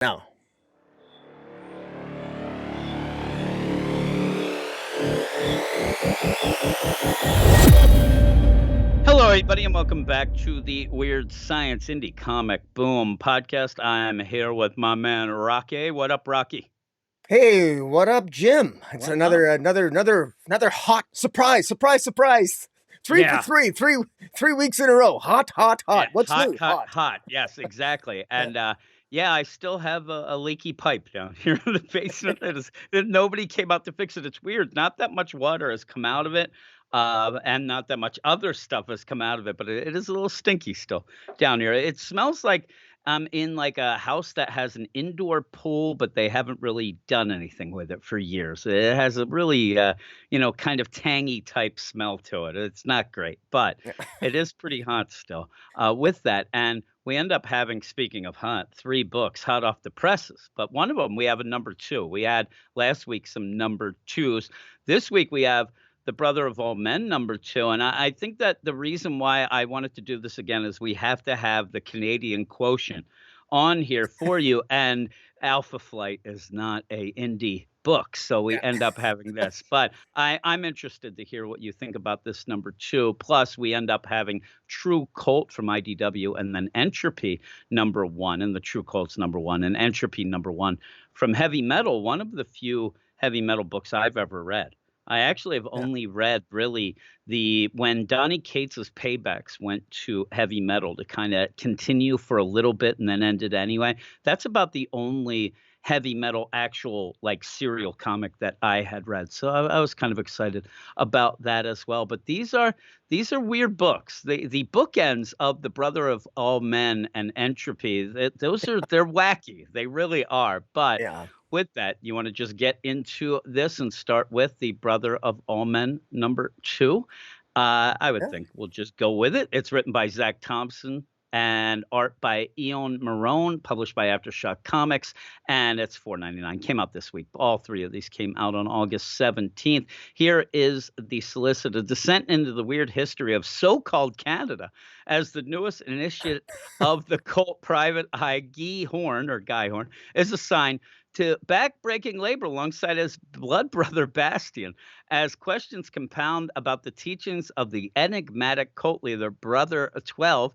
Now, Hello, everybody, and welcome back to the Weird Science Indie Comic Boom podcast. I'm here with my man Rocky. What up, Rocky? hey, what up, Jim? It's What up? another hot surprise. Three for Yeah, three, three weeks in a row. Hot. What's hot, new? hot, Hot. hot. Yes, exactly. And yeah, I still have a leaky pipe down here in the basement. Nobody came out to fix it. It's weird. Not that much water has come out of it, and not that much other stuff has come out of it. But it is a little stinky still down here. It smells like I'm in like a house that has an indoor pool, but they haven't really done anything with it for years. It has a really, kind of tangy type smell to it. It's not great, but it is pretty hot still with that. And we end up having, speaking of hot, three books hot off the presses. But one of them, we have a number two. We had last week some number twos. This week, we have The Brother of All Men, number two. And I think that the reason why I wanted to do this again is we have to have the Canadian quotient on here for you. And Alpha Flight is not a indie book, so we Yeah. end up having this. But I'm interested to hear what you think about this number two. Plus, we end up having True Cult from IDW and then Entropy number one, and the True Cult's number one, and Entropy number one from Heavy Metal, one of the few heavy metal books I've ever read. I actually have Yeah. only read really the when Donny Cates's Paybacks went to Heavy Metal to kind of continue for a little bit and then ended anyway. That's about the only heavy metal actual like serial comic that I had read. So I was kind of excited about that as well. But these are weird books. The bookends of The Brother of All Men and Entropy, they're wacky. They really are. But Yeah. with that, you want to just get into this and start with The Brother of All Men number two. I would Yeah. think we'll just go with it. It's written by Zach Thompson and art by Eon Marone, published by Aftershock Comics, and it's $4.99. Came out this week. All three of these came out on August 17th. Here is the solicit, a descent into the weird history of so-called Canada as the newest initiate of the cult Private Eye Guy Horn is assigned to back-breaking labor alongside his blood brother Bastian as questions compound about the teachings of the enigmatic cult leader Brother 12.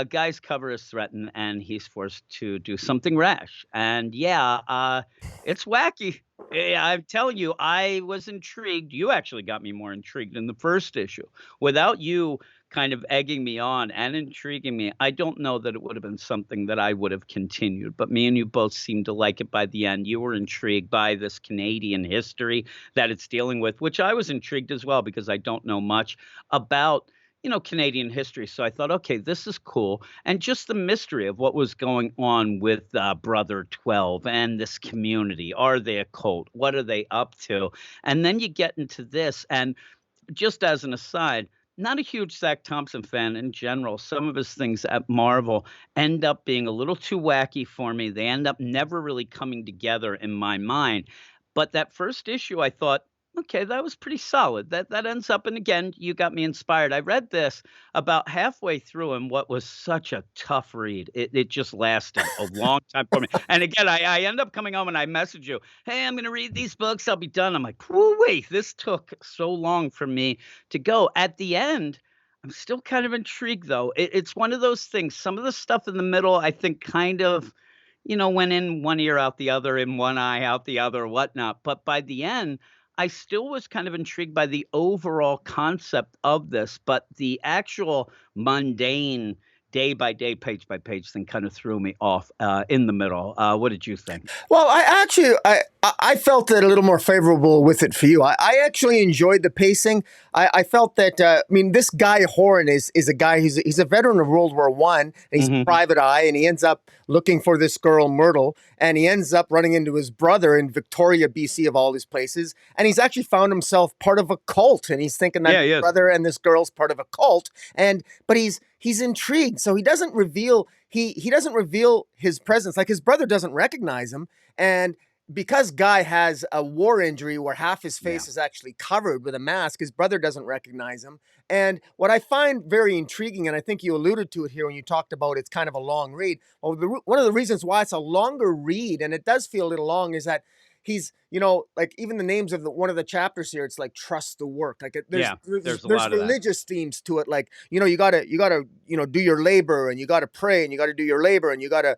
Guy's cover is threatened and he's forced to do something rash. And yeah, it's wacky. I'm telling you, I was intrigued. You actually got me more intrigued in the first issue. Without you kind of egging me on and intriguing me, I don't know that it would have been something that I would have continued. But me and you both seemed to like it by the end. You were intrigued by this Canadian history that it's dealing with, which I was intrigued as well because I don't know much about Canadian history. So I thought, okay, this is cool. And just the mystery of what was going on with Brother 12 and this community. Are they a cult? What are they up to? And then you get into this. And just as an aside, not a huge Zach Thompson fan in general. Some of his things at Marvel end up being a little too wacky for me. They end up never really coming together in my mind. But that first issue, I thought, okay, that was pretty solid. That ends up, and again, you got me inspired. I read this about halfway through, and what was such a tough read. It just lasted a long time for me. And again, I end up coming home and I message you, hey, I'm going to read these books. I'll be done. I'm like, wait, this took so long for me to go. At the end, I'm still kind of intrigued, though. It's one of those things. Some of the stuff in the middle, I think, kind of, went in one ear, out the other, in one eye, out the other, whatnot. But by the end, I still was kind of intrigued by the overall concept of this, but the actual mundane day by day, page by page thing kind of threw me off in the middle. What did you think? Well, I felt it a little more favorable with it for you. I actually enjoyed the pacing. I felt that this guy Horn is a guy he's a veteran of World War One. He's a Hmm. private eye, and he ends up looking for this girl Myrtle, and he ends up running into his brother in Victoria, BC, of all these places, and he's actually found himself part of a cult, and he's thinking that Yeah, his yes. brother and this girl's part of a cult, but he's intrigued, so he doesn't reveal his presence. Like his brother doesn't recognize him, and because Guy has a war injury where half his Yeah. face is actually covered with a mask, his brother doesn't recognize him. And what I find very intriguing, and I think you alluded to it here when you talked about it's kind of a long read. Well, one of the reasons why it's a longer read, and it does feel a little long, is that he's, like even the names of one of the chapters here, it's like trust the work. Like there's Yeah. there's, There's a there's lot of that. religious themes to it. Like you gotta do your labor, and you gotta pray, and you gotta do your labor, and you gotta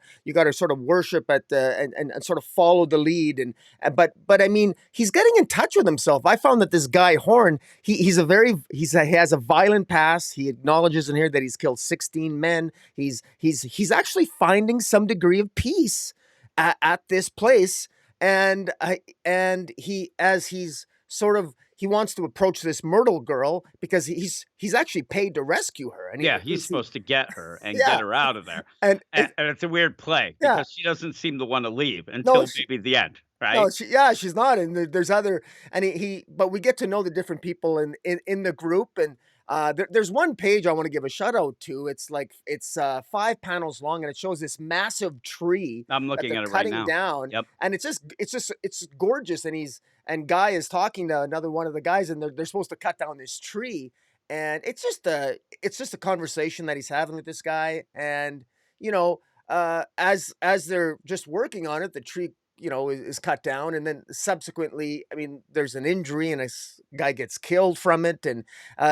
sort of worship at the and sort of follow the lead. And but I mean, he's getting in touch with himself. I found that this guy Horn, he has a violent past. He acknowledges in here that he's killed 16 men. He's actually finding some degree of peace at this place. And he, as he's sort of, he wants to approach this Myrtle girl because he's actually paid to rescue her, and Yeah, he's supposed to get her and get yeah. her out of there, and and it's a weird play yeah. because she doesn't seem to wanna leave No, until maybe the end, no, right? she's not, and there's other, and but we get to know the different people in the group. And there's one page I want to give a shout out to. It's like it's 5 panels long, and it shows this massive tree I'm that looking they're at it right cutting now. down, Yep. and it's gorgeous. And Guy is talking to another one of the guys, and they're supposed to cut down this tree, and it's just a conversation that he's having with this guy. And you know as they're just working on it, the tree, is cut down, and then subsequently, I mean, there's an injury, and guy gets killed from it. And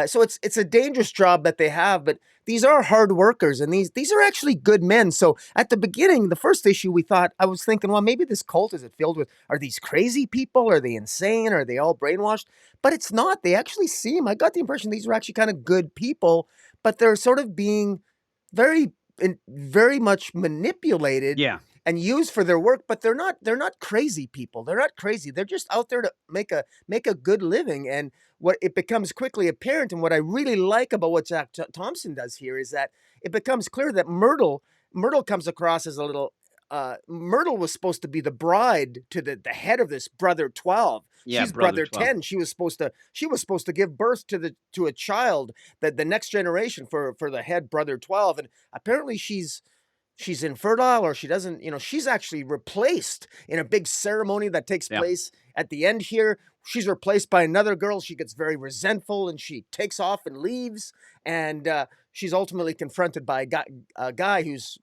so it's a dangerous job that they have, but these are hard workers, and these are actually good men. So at the beginning, the first issue, I was thinking, well, maybe this cult, is it filled with, are these crazy people? Are they insane? Are they all brainwashed? But it's not. They actually seem, I got the impression these were actually kind of good people, but they're sort of being very very much manipulated Yeah. and used for their work. But they're not crazy people. They're not crazy. They're just out there to make a good living. And what it becomes quickly apparent, and what I really like about what Jack Thompson does here, is that it becomes clear that Myrtle comes across as a little, Myrtle was supposed to be the bride to the head of this brother 12. Yeah, She's Brother brother 12. 10. She was supposed to give birth to a child, that the next generation for the head brother 12. And apparently she's infertile, or she doesn't, she's actually replaced in a big ceremony that takes Yeah. place at the end here. She's replaced by another girl. She gets very resentful, and she takes off and leaves. And she's ultimately confronted by a guy who's,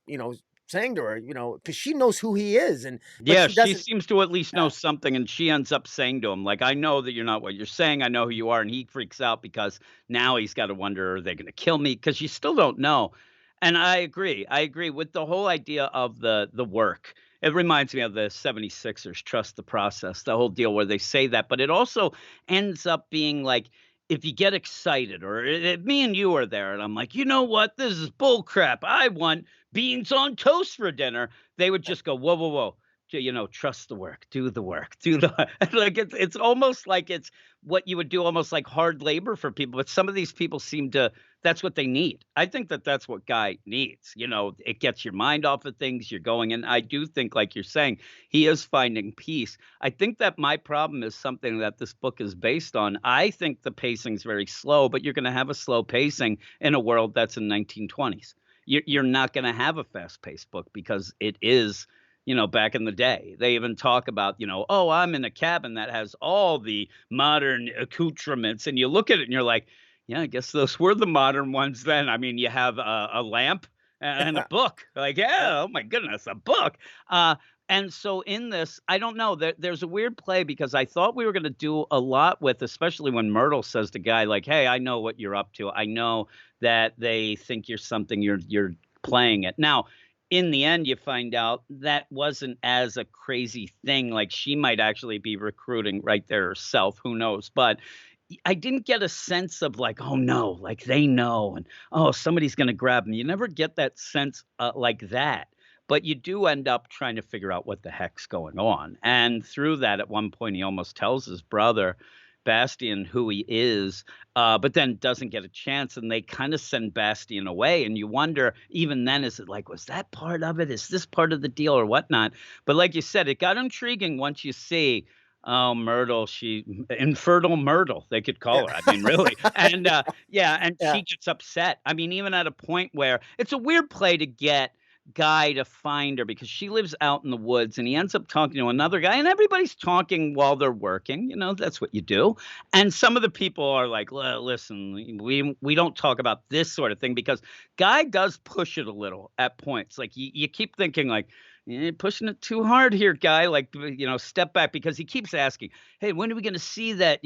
saying to her, because she knows who he is, but Yeah, she she doesn't. seems to at least know Yeah. something, and she ends up saying to him, like, "I know that you're not what you're saying. I know who you are." And he freaks out because now he's got to wonder, are they going to kill me? Because you still don't know. And I agree. I agree with the whole idea of the work. It reminds me of the 76ers, trust the process, the whole deal where they say that, but it also ends up being like, if you get excited, or me and you are there, and I'm like, you know what, this is bull crap. I want beans on toast for dinner. They would just go, "Whoa, whoa, whoa. Trust the work, do the work, do the" like, it's almost like it's what you would do, almost like hard labor for people, but some of these people seem to that's what they need. I think that that's what Guy needs. It gets your mind off of things, you're going, and I do think, like you're saying, he is finding peace. I think that my problem is something that this book is based on. I think the pacing's very slow, but you're gonna have a slow pacing in a world that's in 1920s. You're not going to have a fast-paced book because it is, back in the day. They even talk about, oh, I'm in a cabin that has all the modern accoutrements, and you look at it and you're like, yeah, I guess those were the modern ones then. I mean, you have a lamp and a book. Like, Yeah. yeah, oh my goodness, a book. And so in this, I don't know. There's a weird play because I thought we were going to do a lot with, especially when Myrtle says to Guy, like, "Hey, I know what you're up to. I know that they think you're something. You're playing it." Now, in the end, you find out that wasn't as a crazy thing. Like, she might actually be recruiting right there herself. Who knows? But I didn't get a sense of like, oh no, like they know, and oh, somebody's going to grab me. You never get that sense like that. But you do end up trying to figure out what the heck's going on. And through that, at one point, he almost tells his brother, Bastian, who he is, but then doesn't get a chance. And they kind of send Bastian away. And you wonder, even then, is it like, was that part of it? Is this part of the deal or whatnot? But like you said, it got intriguing once you see, oh, Myrtle, infertile Myrtle, they could Yeah. call her. I mean, really. And yeah, and Yeah. she gets upset. I mean, even at a point where it's a weird play to get. Guy to find her because she lives out in the woods, and he ends up talking to another guy, and everybody's talking while they're working, that's what you do. And some of the people are like, Listen, we don't talk about this sort of thing," because Guy does push it a little at points. Like, you keep thinking like, "You're pushing it too hard here, Guy, like, step back," because he keeps asking, "Hey, when are we gonna see that,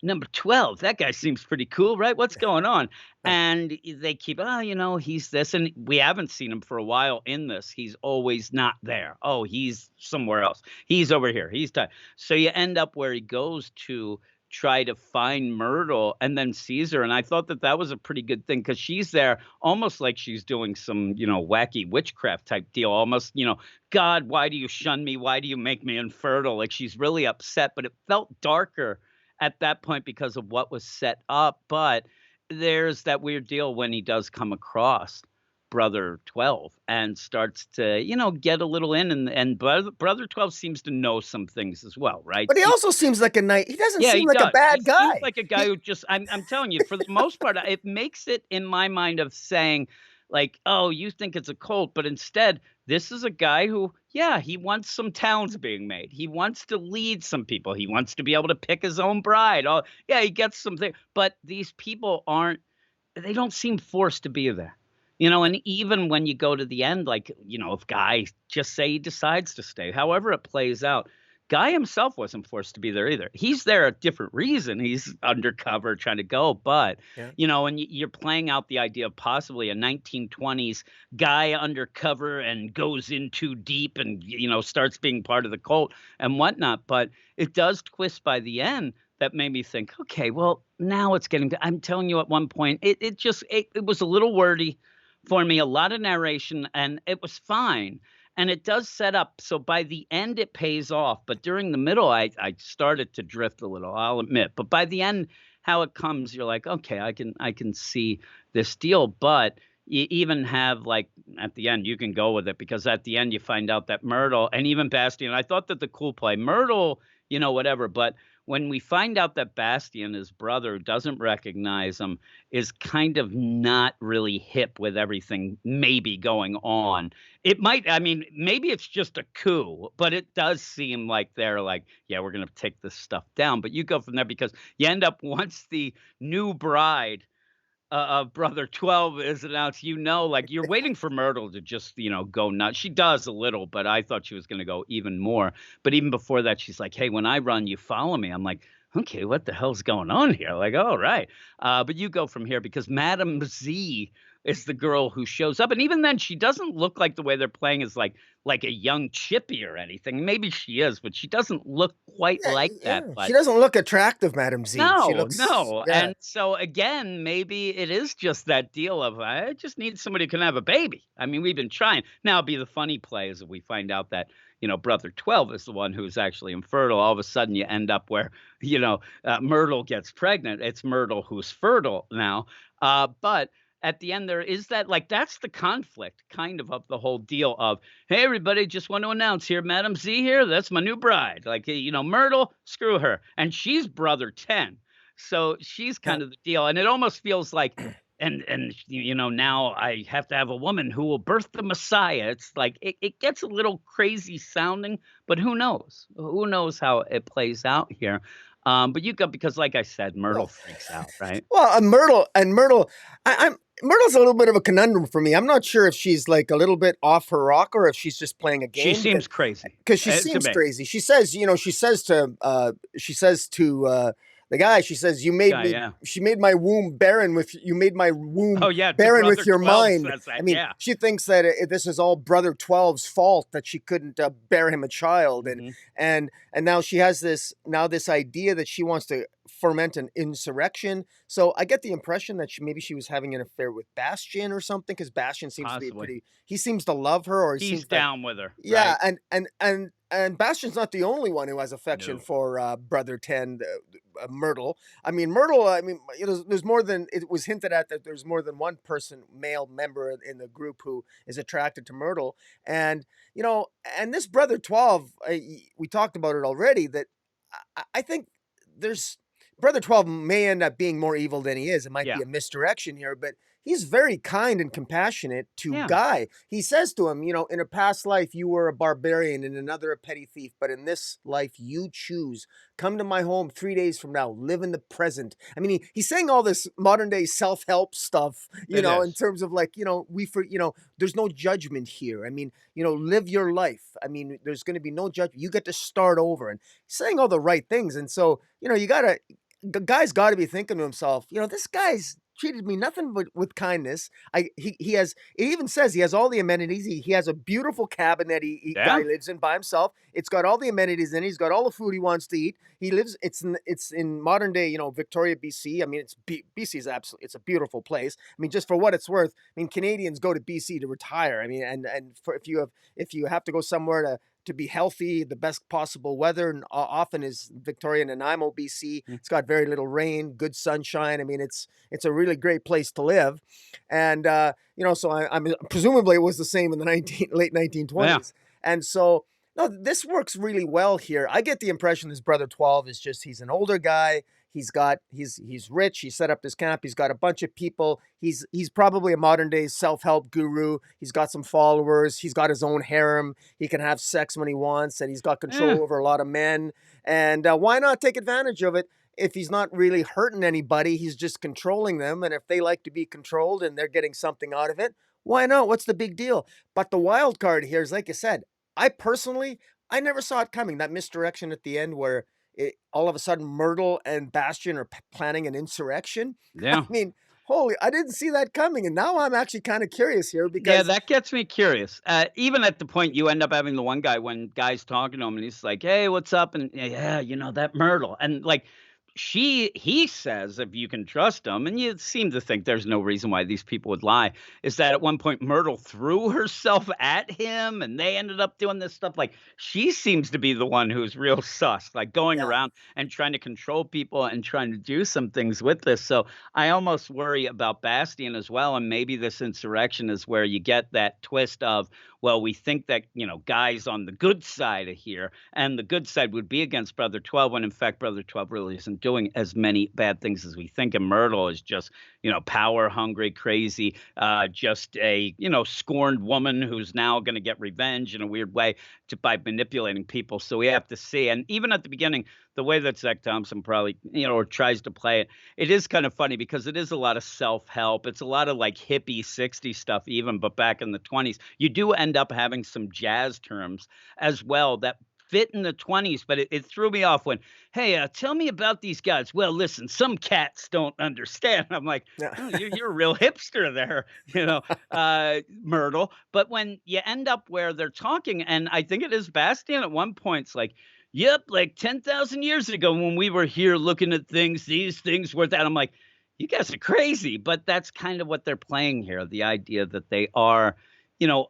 number 12? That guy seems pretty cool, right? What's going on?" And they keep, "Oh, he's this," and we haven't seen him for a while in this. He's always not there. Oh, he's somewhere else. He's over here. He's tired. So you end up where he goes to try to find Myrtle and then sees her. And I thought that that was a pretty good thing because she's there almost like she's doing some, wacky witchcraft type deal. Almost, "God, why do you shun me? Why do you make me infertile?" Like, she's really upset, but it felt darker at that point because of what was set up. But there's that weird deal when he does come across Brother 12 and starts to, get a little in, and Brother 12 seems to know some things as well, right? But he also seems like a nice. He doesn't Yeah, seem he like a does. He bad seems guy. like a guy He, who just I'm telling you, for the most part, it makes it in my mind of saying, like, "Oh, you think it's a cult," but instead, this is a guy who, yeah, he wants some towns being made. He wants to lead some people. He wants to be able to pick his own bride. Oh, yeah, he gets something. But these people aren't they don't seem forced to be there. And even when you go to the end, like, if Guy just say he decides to stay, however it plays out, Guy himself wasn't forced to be there either. He's there a different reason. He's undercover trying to go, but yeah. and you're playing out the idea of possibly a 1920s guy undercover and goes in too deep and starts being part of the cult and whatnot. But it does twist by the end that made me think, okay, well, now it's getting to, I'm telling you, at one point, it was a little wordy for me, a lot of narration, and it was fine. And it does set up, so by the end, it pays off. But during the middle, I started to drift a little, I'll admit. But by the end, how it comes, you're like, okay, I can see this deal. But you even have, like, at the end, you can go with it because at the end you find out that Myrtle and even Bastian, I thought that the cool play, Myrtle, whatever, but when we find out that Bastian, his brother, who doesn't recognize him, is kind of not really hip with everything maybe going on. It might, I mean, maybe it's just a coup, but it does seem like they're like, yeah, we're going to take this stuff down. But you go from there because you end up, once the new bride Brother 12 is announced, like, you're waiting for Myrtle to just, go nuts. She does a little, but I thought she was gonna go even more. But even before that, she's like, "Hey, when I run, you follow me." I'm like, "Okay, what the hell's going on here?" Like, "All right." But you go from here because Madam Z is the girl who shows up, and even then, she doesn't look like the way they're playing is like a young Chippy or anything. Maybe she is, but she doesn't look quite Yeah, like that. yeah. She But doesn't look attractive, Madam Z. She no, looks, no, yeah. and so, again, maybe it is just that deal of, I just need somebody who can have a baby. I mean, we've been trying. Now, it'd be the funny play is if we find out that, Brother 12 is the one who's actually infertile. All of a sudden, you end up where, Myrtle gets pregnant. It's Myrtle who's fertile now. But at the end, there is that, like, that's the conflict kind of the whole deal of, "Hey, everybody, just want to announce here, Madam Z here, that's my new bride." Like, Myrtle, screw her. And she's brother 10. So she's Yeah. kind of the deal. And it almost feels like, and now I have to have a woman who will birth the Messiah. It's like it gets a little crazy sounding, but who knows? Who knows how it plays out here? But you got, because like I said, Myrtle Well, freaks out, right? well, Myrtle. I'm Myrtle's a little bit of a conundrum for me. I'm not sure if she's like a little bit off her rocker or if she's just playing a She game seems crazy because she to seems me. crazy. She says, she says to the guy, she says, "You made Guy, me." yeah. She made my womb barren with you. Made my womb Oh, yeah, to barren with Brother your 12 mind. says I that, mean, yeah. she thinks that this is all Brother 12's fault that she couldn't bear him a child, and Mhm. and now she has this idea that she wants to foment an insurrection. So I get the impression that maybe she was having an affair with Bastian or something because Bastian seems to be Possibly. he seems to love her, or he He's seems to, down with her, yeah. right? And Bastian's not the only one who has affection No. for Brother 10, Myrtle. I mean, Myrtle, I mean, there's more than, it was hinted at that there's more than one person, male member in the group who is attracted to Myrtle. And, and this Brother 12, we talked about it already, that I think there's, Brother 12 may end up being more evil than he is. It might be Yeah. a misdirection here, but he's very kind and compassionate to Yeah. Guy. He says to him, in a past life you were a barbarian, in another a petty thief, but in this life you choose. Come to my home 3 days from now. Live in the present. I mean, he's saying all this modern day self help stuff, It in is. terms of like, there's no judgment here. I mean, live your life. I mean, there's going to be no judgment. You get to start over, and he's saying all the right things. And so, you gotta guy's got to be thinking to himself, this guy's treated me nothing but with kindness. He has, it even says he has all the amenities. He has a beautiful cabin that guy Yeah. lives in by himself. It's got all the amenities in it. He's got all the food he wants to eat. He lives, it's in modern day, Victoria, BC. I mean, BC is absolutely, it's a beautiful place. I mean, just for what it's worth, I mean, Canadians go to BC to retire. I mean, and for if you have to go somewhere to be healthy, the best possible weather, and often is Victoria and Nanaimo, BC. Mm. It's got very little rain, good sunshine. I mean, it's a really great place to live, and so I'm presumably it was the same in the late Yeah. 1920s, and so. No, this works really well here. I get the impression this brother 12 is just he's an older guy. He's rich. He set up this camp. He's got a bunch of people. He's probably a modern day self-help guru. He's got some followers. He's got his own harem. He can have sex when he wants, and he's got Eh, control over a lot of men. And why not take advantage of it? If he's not really hurting anybody, he's just controlling them. And if they like to be controlled and they're getting something out of it, why not? What's the big deal? But the wild card here is, like you said, I never saw it coming. That misdirection at the end where all of a sudden Myrtle and Bastion are planning an insurrection. I yeah. mean, I didn't see that coming. And now I'm actually kind of curious here Yeah, because, that gets me curious. Even at the point you end up having the one guy when guy's talking to him and he's like, "Hey, what's up?" And yeah, that Myrtle, and like he says, if you can trust him, and you seem to think there's no reason why these people would lie, is that at one point Myrtle threw herself at him, and they ended up doing this stuff. Like she seems to be the one who's real sus, like going yeah, around and trying to control people and trying to do some things with this. So I almost worry about Bastion as well, and maybe this insurrection is where you get that twist of, well, we think that guys on the good side of here, and the good side would be against Brother 12, when in fact Brother 12 really isn't doing as many bad things as we think, and Myrtle is just power hungry, crazy, just a scorned woman who's now going to get revenge in a weird way by manipulating people. So we have to see, and even at the beginning, the way that Zach Thompson probably or tries to play it, it is kind of funny because it is a lot of self-help. It's a lot of like hippie 60s stuff even, but back in the 20s, you do end up having some jazz terms as well that fit in the 20s, but it threw me off when, hey, tell me about these guys. Well, listen, some cats don't understand. I'm like, yeah, oh, you're a real hipster there, Myrtle. But when you end up where they're talking, and I think it is Bastian at one point, it's like, yep, like 10,000 years ago when we were here looking at things, these things were that. I'm like, you guys are crazy. But that's kind of what they're playing here, the idea that they are,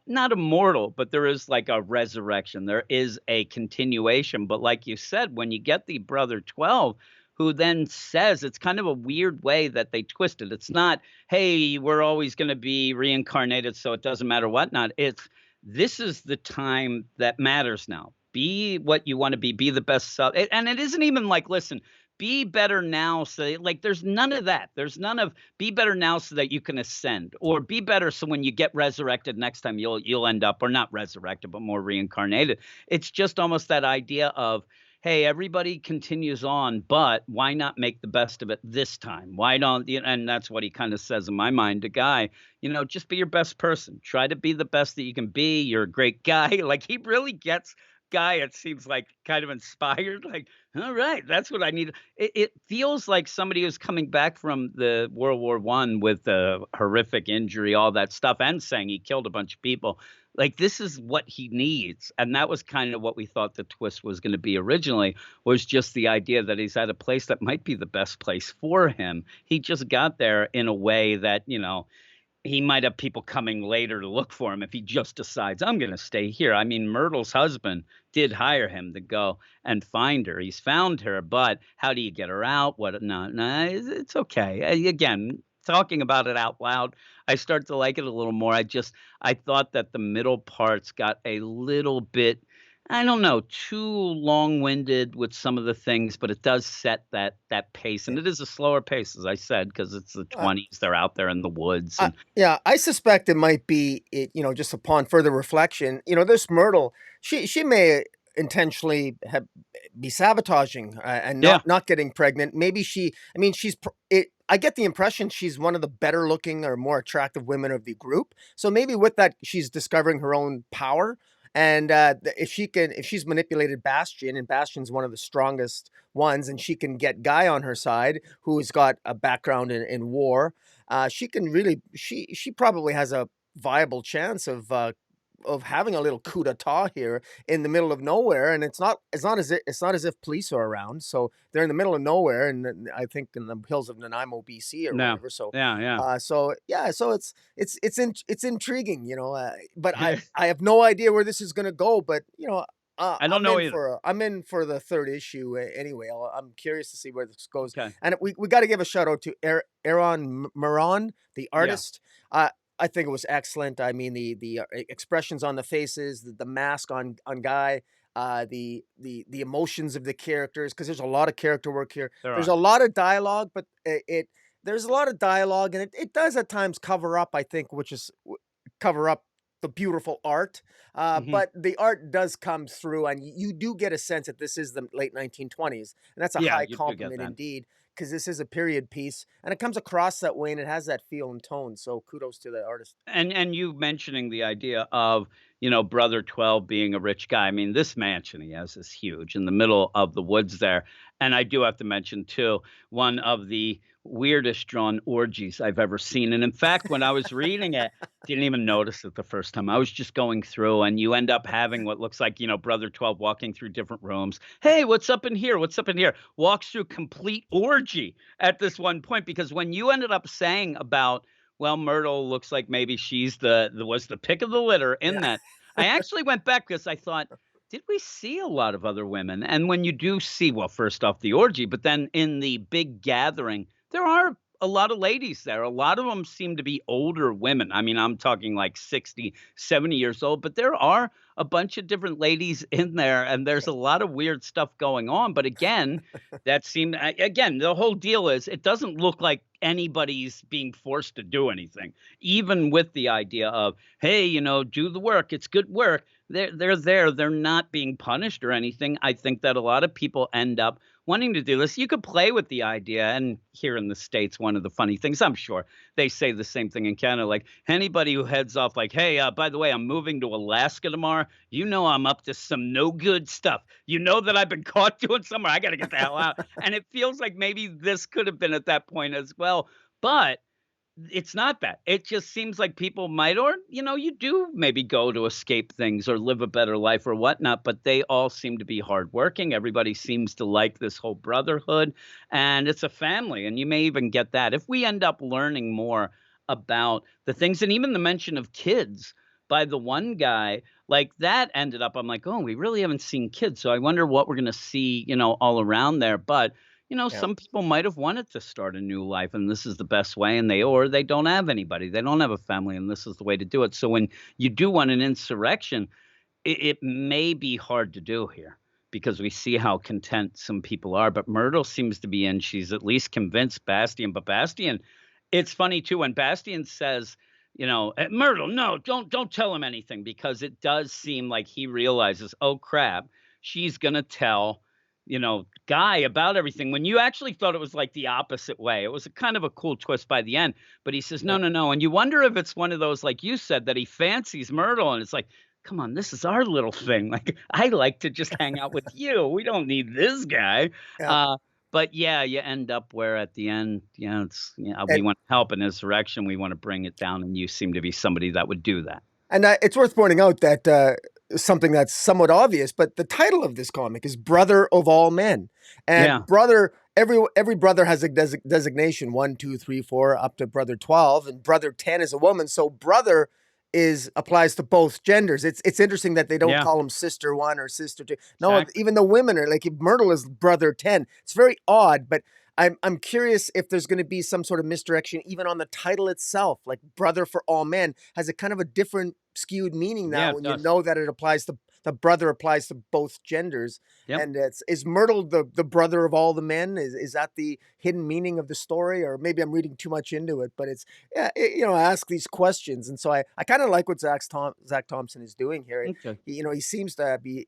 not immortal, but there is like a resurrection. There is a continuation. But like you said, when you get the brother 12, who then says, it's kind of a weird way that they twist it. It's not, hey, we're always going to be reincarnated, so it doesn't matter whatnot. It's, this is the time that matters now. Be what you want to be the best self. And it isn't even like, listen, be better now. So like, there's none of that. There's none of be better now so that you can ascend, or be better so when you get resurrected next time you'll end up, or not resurrected, but more reincarnated. It's just almost that idea of, hey, everybody continues on, but why not make the best of it this time? Why don't you? And that's what he kind of says in my mind to Guy, just be your best person. Try to be the best that you can be. You're a great guy. Like he really gets Guy, it seems like kind of inspired. Like, all right, that's what I need. It feels like somebody who's coming back from the World War One with a horrific injury, all that stuff, and saying he killed a bunch of people. Like this is what he needs, and that was kind of what we thought the twist was going to be originally. Was just the idea that he's at a place that might be the best place for him. He just got there in a way that he might have people coming later to look for him if he just decides, I'm going to stay here. I mean, Myrtle's husband did hire him to go and find her. He's found her, but how do you get her out? What? No, no, it's okay. Again, talking about it out loud, I start to like it a little more. I thought that the middle parts got a little bit I don't know, too long-winded with some of the things, but it does set that pace, Yeah. and it is a slower pace, as I said, because it's the Uh, 20s, they're out there in the woods, I and yeah, I suspect it might be it, just upon further reflection, this Myrtle, she may intentionally have be sabotaging, and yeah, not getting pregnant. Maybe I mean, I get the impression she's one of the better looking or more attractive women of the group. So maybe with that, she's discovering her own power. And if she's manipulated Bastion, and Bastion's one of the strongest ones, and she can get Guy on her side, who's got a background in war, she can really, she probably has a viable chance of having a little coup d'etat here in the middle of nowhere, and it's not as if police are around, so they're in the middle of nowhere, and I think in the hills of Nanaimo, BC, or no, whatever. So, yeah, so yeah, so it's intriguing, but yeah. I have no idea where this is going to go, but I don't know either. I'm in for the third issue anyway. I'm curious to see where this goes, Okay, and we got to give a shout out to Aaron Moran, the yeah, artist. I think it was excellent. I mean, the expressions on the faces, the mask on Guy, the emotions of the characters, because there's a lot of character work here. there There's are. a lot of dialogue, but there's a lot of dialogue, and it does at times cover up, I think, cover up the beautiful art. Mhm. But the art does come through, and you do get a sense that this is the late 1920s, and that's a Yeah, high you do get compliment that. indeed, because this is a period piece, and it comes across that way, and it has that feel and tone. So kudos to the artist. And you mentioning the idea of, brother 12 being a rich guy. I mean, this mansion he has is huge in the middle of the woods there. And I do have to mention too, one of the weirdest drawn orgies I've ever seen. And in fact, when I was reading it, didn't even notice it the first time. I was just going through, and you end up having what looks like, brother 12 walking through different rooms. Hey, what's up in here? What's up in here? Walks through complete orgy at this one point, because when you ended up saying about, well, Myrtle looks like maybe she's the was the pick of the litter in Yeah. that. I actually went back because I thought, did we see a lot of other women? And when you do see, well, first off the orgy, but then in the big gathering, there are a lot of ladies there. A lot of them seem to be older women. I mean, I'm talking like 60, 70 years old, but there are a bunch of different ladies in there, and there's a lot of weird stuff going on. But again, that seemed again, the whole deal is it doesn't look like anybody's being forced to do anything, even with the idea of, hey, do the work. It's good work. They're there. They're not being punished or anything. I think that a lot of people end up wanting to do this. You could play with the idea, and here in the States, one of the funny things, I'm sure they say the same thing in Canada, like anybody who heads off like, hey, by the way, I'm moving to Alaska tomorrow. I'm up to some no good stuff. You know that I've been caught doing somewhere. I got to get the hell out. And it feels like maybe this could have been at that point as well. But it's not that. It just seems like people might, or, you do maybe go to escape things or live a better life or whatnot, but they all seem to be hardworking. Everybody seems to like this whole brotherhood, and it's a family. And you may even get that. If we end up learning more about the things, and even the mention of kids by the one guy, like that ended up, I'm like, oh, we really haven't seen kids. So I wonder what we're going to see, all around there. But Yeah. some people might have wanted to start a new life, and this is the best way, and or they don't have anybody. They don't have a family, and this is the way to do it. So when you do want an insurrection, it may be hard to do here because we see how content some people are. But Myrtle seems to be in. She's at least convinced Bastion. But Bastion, it's funny too when Bastion says, Myrtle, no, don't tell him anything, because it does seem like he realizes, oh crap, she's gonna tell, Guy about everything. When you actually thought it was like the opposite way, it was a kind of a cool twist by the end. But he says, no, Yeah. no, no, and you wonder if it's one of those, like you said, that he fancies Myrtle, and it's like, come on, this is our little thing. Like, I like to just hang out with you. We don't need this guy. Yeah. Uh, but yeah, you end up where at the end, it's we And want to help in insurrection. We want to bring it down, and you seem to be somebody that would do that. It's worth pointing out that something that's somewhat obvious, but the title of this comic is "Brother of All Men," Yeah, and brother. Every brother has a designation: 1, 2, 3, 4, up to brother 12, and brother 10 is a woman. So brother is applies to both genders. It's interesting that they don't yeah, call him sister 1 or sister 2. No, exactly. even the women are like, Myrtle is brother 10. It's very odd, but I'm curious if there's going to be some sort of misdirection even on the title itself. Like "Brother for All Men" has a kind of a different skewed meaning Yeah, now it when you does. know that it applies to the brother applies to both genders, Yep. and it's is Myrtle the brother of all the men? Is that the hidden meaning of the story, or maybe I'm reading too much into it? But it's yeah, I ask these questions, and so I kind of like what Zach Thompson is doing here. Okay. He seems to be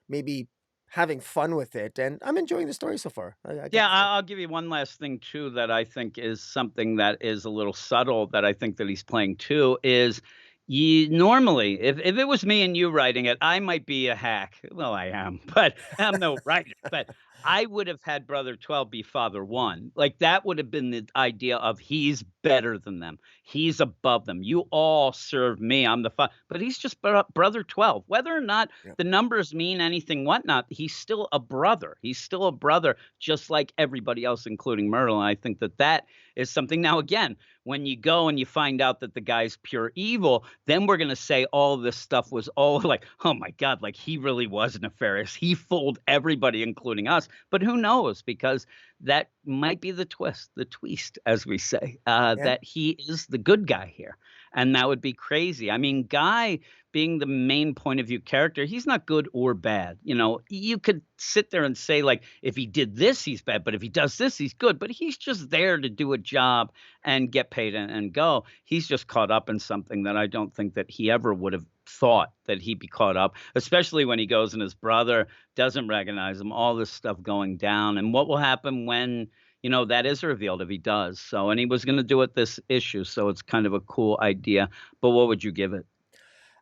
maybe having fun with it, and I'm enjoying the story so far. I got Yeah, to say. I'll give you one last thing too that I think is something that is a little subtle that I think that he's playing too is you normally if it was me and you writing it, I might be a hack. Well, I am, but I'm no writer. But I would have had Brother 12 be Father 1. Like that would have been the idea of he's better than them. He's above them. You all serve me. I'm the father. But he's just Brother 12. Whether or not Yeah, the numbers mean anything, whatnot, he's still a brother. He's still a brother just like everybody else, including Myrtle. And I think that that is something. Now, again, when you go and you find out that the guy's pure evil, then we're going to say all this stuff was all like, oh my God, like he really was nefarious. He fooled everybody, including us. But who knows? Because that might be the twist, the tweast, as we say, yeah, that he is the good guy here. And that would be crazy. I mean, Guy being the main point of view character, he's not good or bad. You know, you could sit there and say, like, if he did this, he's bad, but if he does this, he's good. But he's just there to do a job and get paid and go. He's just caught up in something that I don't think that he ever would have thought that he'd be caught up, especially when he goes and his brother doesn't recognize him, all this stuff going down. And what will happen when, that is revealed if he does. So, and he was going to do it this issue. So it's kind of a cool idea. But what would you give it?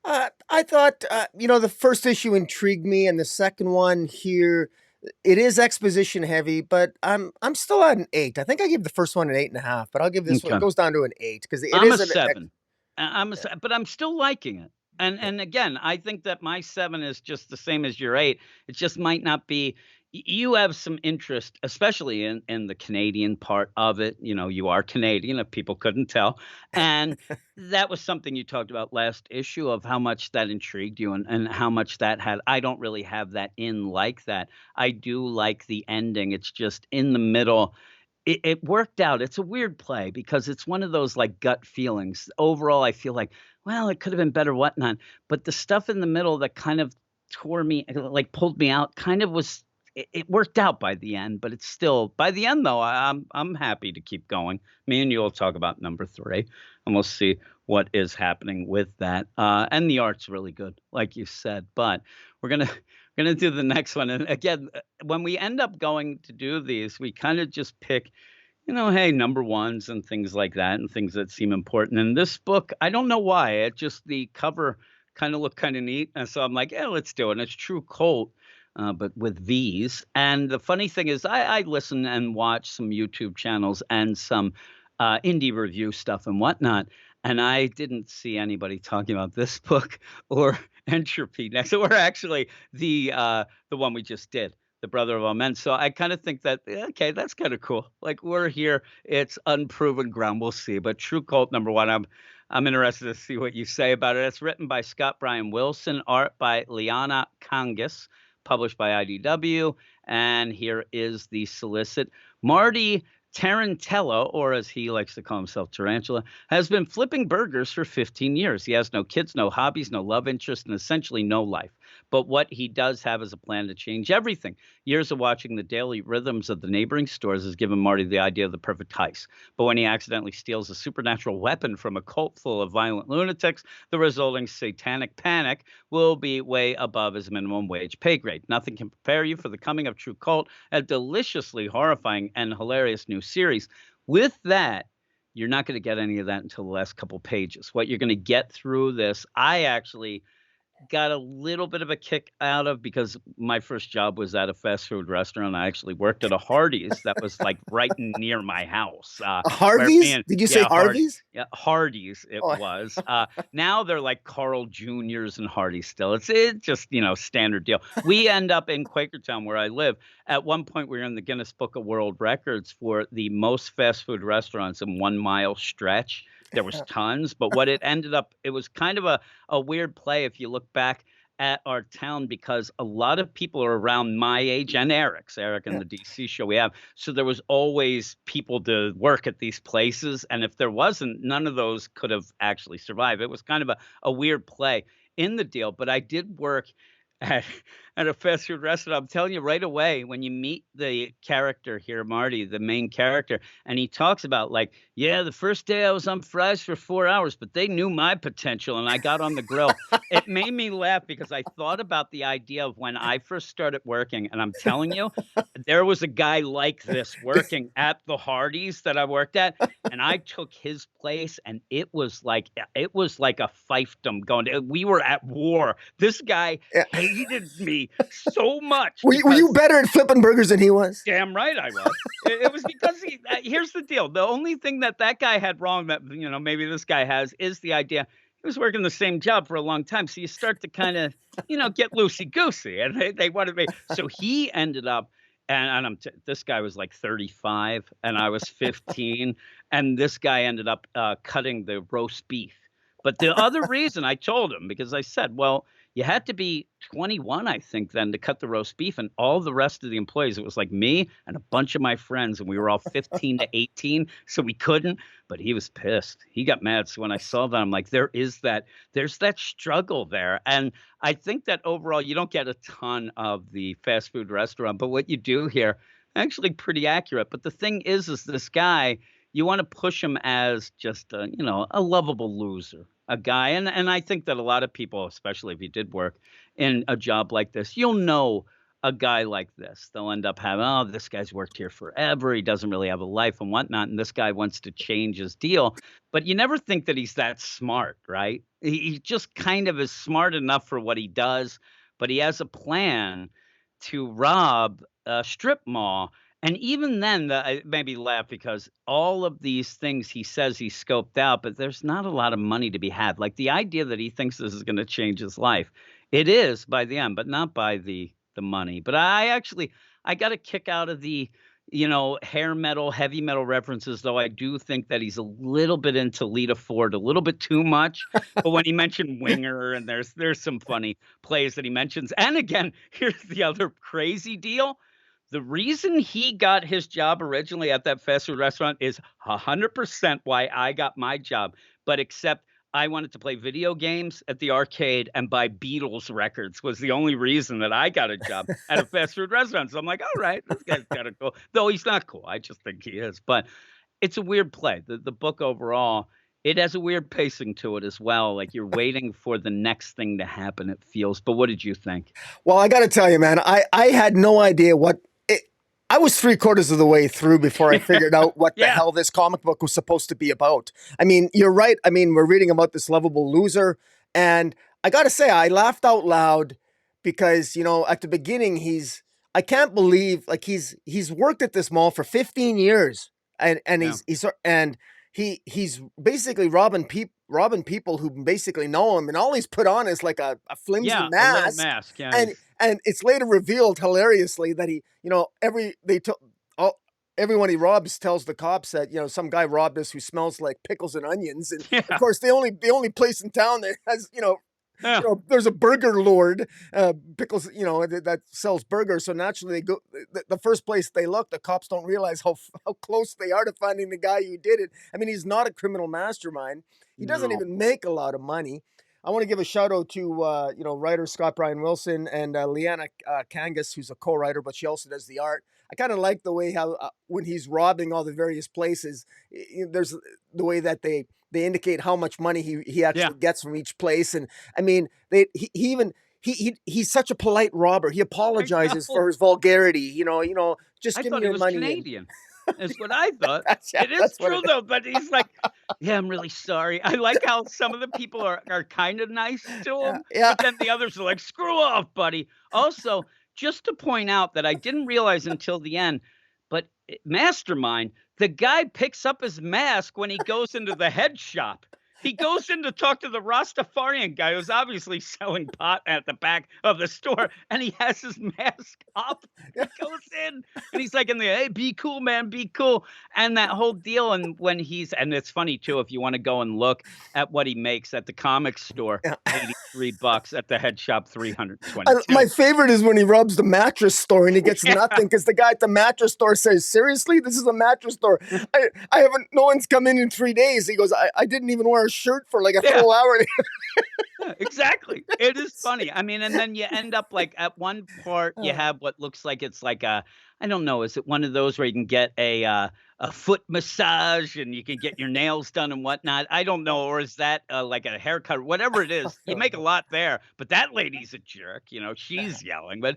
I thought, the first issue intrigued me, and the second one here, it is exposition heavy, but I'm still at an 8. I think I gave the first one an 8.5, but I'll give this one. It Okay. goes down to an 8 because it I'm a is 7. yeah, But I'm still liking it. yeah, And again, I think that my 7 is just the same as your 8. It just might not be you have some interest, especially in the Canadian part of it. You are Canadian, if people couldn't tell. And that was something you talked about last issue of how much that intrigued you and how much that had. I don't really have that in like that. I do like the ending. It's just in the middle it worked out. It's a weird play because it's one of those, like, gut feelings. Overall, I feel like, "Well, it could have been better, whatnot," but the stuff in the middle that kind of tore me like, pulled me out kind of was it worked out by the end, but it's still by the end, though, I'm happy to keep going. Me and you will talk about number 3, and we'll see what is happening with that, and the art's really good, like you said, but we're gonna gonna do the next one, and again, when we end up going to do these, we kinda just pick, hey, number ones and things like that, and things that seem important. In this book, I don't know why, it just the cover kinda looked kinda neat, and so I'm like, "Yeah, let's do it." And it's True Cult, but with V's. And the funny thing is, I listen and watch some YouTube channels and some indie review stuff and whatnot. And I didn't see anybody talking about this book or Entropy next, or actually the one we just did, The Brother of All Men. So I kind of think that okay, that's kind of cool. Like we're here, it's unproven ground. We'll see. But True Cult number 1, I'm interested to see what you say about it. It's written by Scott Bryan Wilson, art by Liana Kangas, published by IDW. And here is the solicit. Marty Tarantella, or as he likes to call himself, Tarantula, has been flipping burgers for 15 years. He has no kids, no hobbies, no love interest, and essentially no life. But what he does have is a plan to change everything. Years of watching the daily rhythms of the neighboring stores has given Marty the idea of the perfect heist. But when he accidentally steals a supernatural weapon from a cult full of violent lunatics, the resulting satanic panic will be way above his minimum wage pay grade. Nothing can prepare you for the coming of True Cult, a deliciously horrifying and hilarious new series. With that, you're not going to get any of that until the last couple pages. What you're going to get through this, I actually got a little bit of a kick out of because my first job was at a fast food restaurant. I actually worked at a Hardee's that was like right near my house. Where me Harvey's? and Did you say yeah, Harvey's? Yeah, Hardee's it Oh, was. Now they're like Carl Juniors and Hardee's still. It's just standard deal. We end up in Quakertown where I live. At one point, we were in the Guinness Book of World Records for the most fast food restaurants in 1 mile stretch. There was tons, but what it ended up, it was kind of a weird play if you look back at our town because a lot of people are around my age and Eric's, Eric and yeah. the DC show we have. So there was always people to work at these places. And if there wasn't, none of those could have actually survived. It was kind of a weird play. in the deal, but I did work at at a fast food restaurant. I'm telling you right away, when you meet the character here, Marty, the main character, and he talks about like, yeah, the first day I was on fries for 4 hours, but they knew my potential and I got on the grill. It made me laugh because I thought about the idea of when I first started working, and I'm telling you, there was a guy like this working at the Hardee's that I worked at, and I took his place, and it was like a fiefdom going. We were at war. This guy Yeah. hated me so much Were you because better at flipping burgers than he was? damn right I was. It was because here's the deal. The only thing that that guy had wrong that, maybe this guy has is the idea he was working the same job for a long time. So you start to kind of, get loosey goosey, and they wanted me. So he ended up, and this guy was like 35 and I was 15. And this guy ended up cutting the roast beef. But the other reason I told him, because I said, well, you had to be 21, I think, then to cut the roast beef. And all the rest of the employees, it was like me and a bunch of my friends, and we were all 15 to 18, so we couldn't. But he was pissed. He got mad. So when I saw that, I'm like, there's that struggle there. And I think that overall, you don't get a ton of the fast food restaurant, but what you do here, actually pretty accurate. But the thing is this guy, you want to push him as just a lovable loser, a guy. And I think that a lot of people, especially if you did work in a job like this, you'll know a guy like this. They'll end up having, oh, this guy's worked here forever. He doesn't really have a life and whatnot. And this guy wants to change his deal. But you never think that he's that smart, right? He just kind of is smart enough for what he does, but he has a plan to rob a strip mall. And even then, it made me laugh because all of these things he says he scoped out, but there's not a lot of money to be had. Like the idea that he thinks this is going to change his life, it is by the end, but not by the money. But I got a kick out of the hair metal, heavy metal references, though I do think that he's a little bit into Lita Ford, a little bit too much. But when he mentioned Winger, and there's some funny plays that he mentions. And again, here's the other crazy deal. The reason he got his job originally at that fast food restaurant is 100% why I got my job. But except I wanted to play video games at the arcade and buy Beatles records was the only reason that I got a job at a fast food restaurant. So I'm like, all right, this guy's kind of cool. Though he's not cool. I just think he is. But it's a weird play. The book overall, it has a weird pacing to it as well. Like you're waiting for the next thing to happen, it feels. But what did you think? Well, I got to tell you, man, I had no idea I was 3/4 of the way through before I figured out what the Yeah. hell this comic book was supposed to be about. I mean, you're right. I mean, we're reading about this lovable loser. And I got to say, I laughed out loud because, at the beginning, I can't believe like he's worked at this mall for 15 years and Yeah. he's basically robbing people who basically know him. And all he's put on is like a flimsy Yeah, a little mask. mask. Yeah. And it's later revealed hilariously that he, everyone he robs tells the cops that some guy robbed us who smells like pickles and onions, and of Yeah. course the only place in town that has Yeah. there's a burger lord, pickles, that sells burgers. So naturally, they go the first place they look. The cops don't realize how close they are to finding the guy who did it. I mean, he's not a criminal mastermind. He doesn't No. even make a lot of money. I want to give a shout out to writer Scott Bryan Wilson and Leanna Kangas, who's a co-writer, but she also does the art. I kind of like the way how when he's robbing all the various places, there's the way that they indicate how much money he actually gets from each place. And I mean, he's such a polite robber. He apologizes for his vulgarity. Just I give me thought he your was money. Canadian. Is what I thought. It is That's what true though, but he's like, yeah, I'm really sorry. I like how some of the people are kind of nice to him, Yeah. but then the others are like, screw off, buddy. Also, just to point out that I didn't realize until the end, but Mastermind, the guy picks up his mask when he goes into the head shop. He goes in to talk to the Rastafarian guy who's obviously selling pot at the back of the store, and he has his mask up. He goes in, and he's like in the, hey, be cool, man, be cool. And that whole deal, and and it's funny too, if you want to go and look at what he makes at the comic store, $83, at the head shop, 322. My favorite is when he robs the mattress store and he gets nothing because the guy at the mattress store says, seriously, this is a mattress store. No one's come in 3 days. He goes, I didn't even wear a shirt for like a full hour. Yeah, exactly. It is funny. I mean, and then you end up like at one part you Uh, have what looks like it's like a I don't know, is it one of those where you can get a foot massage and you can get your nails done and whatnot? I don't know, or is that like a haircut? Whatever it is, you make a lot there. But that lady's a jerk, you know. She's yelling, but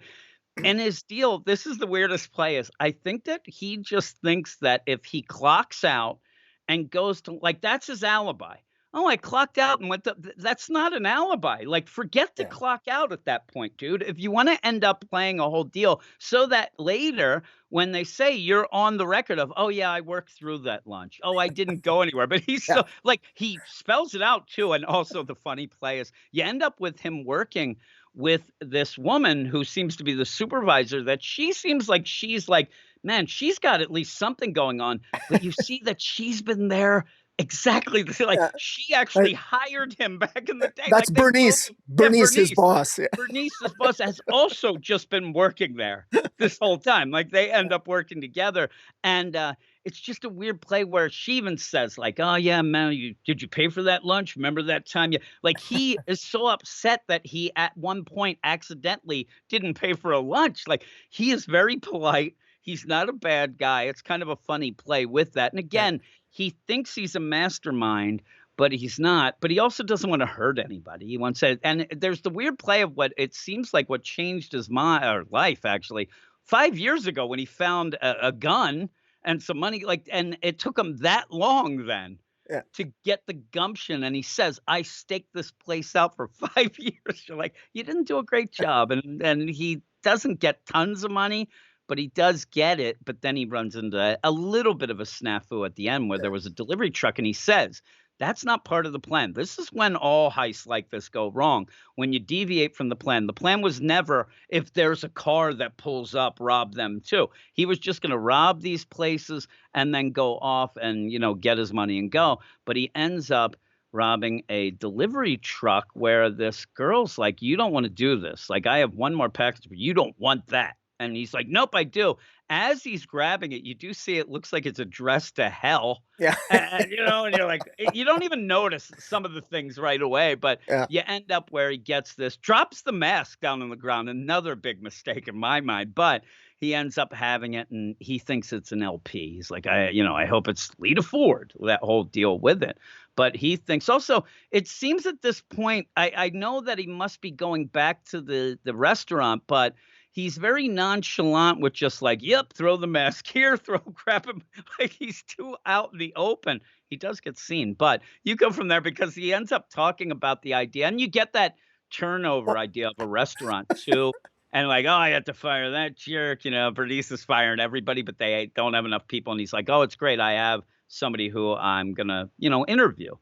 and his deal, this is the weirdest play is I think that he just thinks that if he clocks out and goes to like that's his alibi. Oh, I clocked out and went to that's not an alibi. Like forget to yeah, clock out at that point, dude. If you want to end up playing a whole deal so that later when they say you're on the record of, "Oh yeah, I worked through that lunch. Oh, I didn't go anywhere." But he's yeah, still like he spells it out too and also the funny play is you end up with him working with this woman who seems to be the supervisor that she seems like she's like, man, she's got at least something going on. But you see that she's been there exactly the same. Like yeah. she Uh, actually hired him back in the day. that's Like they both, Bernice. yeah, Bernice, his boss. Yeah. Bernice's boss has also just been working there this whole time. Like they end up working together. And it's just a weird play where she even says, like, oh yeah, man, did you pay for that lunch? Remember that time? You like he is so upset that he at one point accidentally didn't pay for a lunch. Like he is very polite. He's not a bad guy. It's kind of a funny play with that. And Yeah. again, he thinks he's a mastermind, but he's not. But he also doesn't want to hurt anybody. He wants to, and there's the weird play of what it seems like what changed his mind or life actually 5 years ago when he found a gun and some money. Like, and it took him that long then Yeah. to get the gumption. And he says, "I staked this place out for 5 years." You're like, you didn't do a great job, and he doesn't get tons of money but he does get it. But then he runs into a little bit of a snafu at the end where there was a delivery truck, and he says, that's not part of the plan. This is when all heists like this go wrong. When you deviate from the plan. The plan was never if there's a car that pulls up, rob them too. He was just going to rob these places and then go off and, get his money and go. But he ends up robbing a delivery truck where this girl's like, you don't want to do this. Like, I have one more package, but you don't want that. And he's like, "Nope, I do." As he's grabbing it, you do see it looks like it's addressed to hell. Yeah. And you're like, you don't even notice some of the things right away, but Yeah. you end up where he gets this, drops the mask down on the ground. Another big mistake in my mind, but he ends up having it and he thinks it's an LP. He's like, I hope it's Lita Ford, that whole deal with it. But he thinks also, it seems at this point, I know that he must be going back to the restaurant, but he's very nonchalant with just like, yep, throw the mask here, grab him. Like he's too out in the open. He does get seen, but you go from there because he ends up talking about the idea and you get that turnover idea of a restaurant too. And like, oh, I had to fire that jerk. Bernice is firing everybody, but they don't have enough people. And he's like, oh, it's great. I have somebody who I'm going to, interview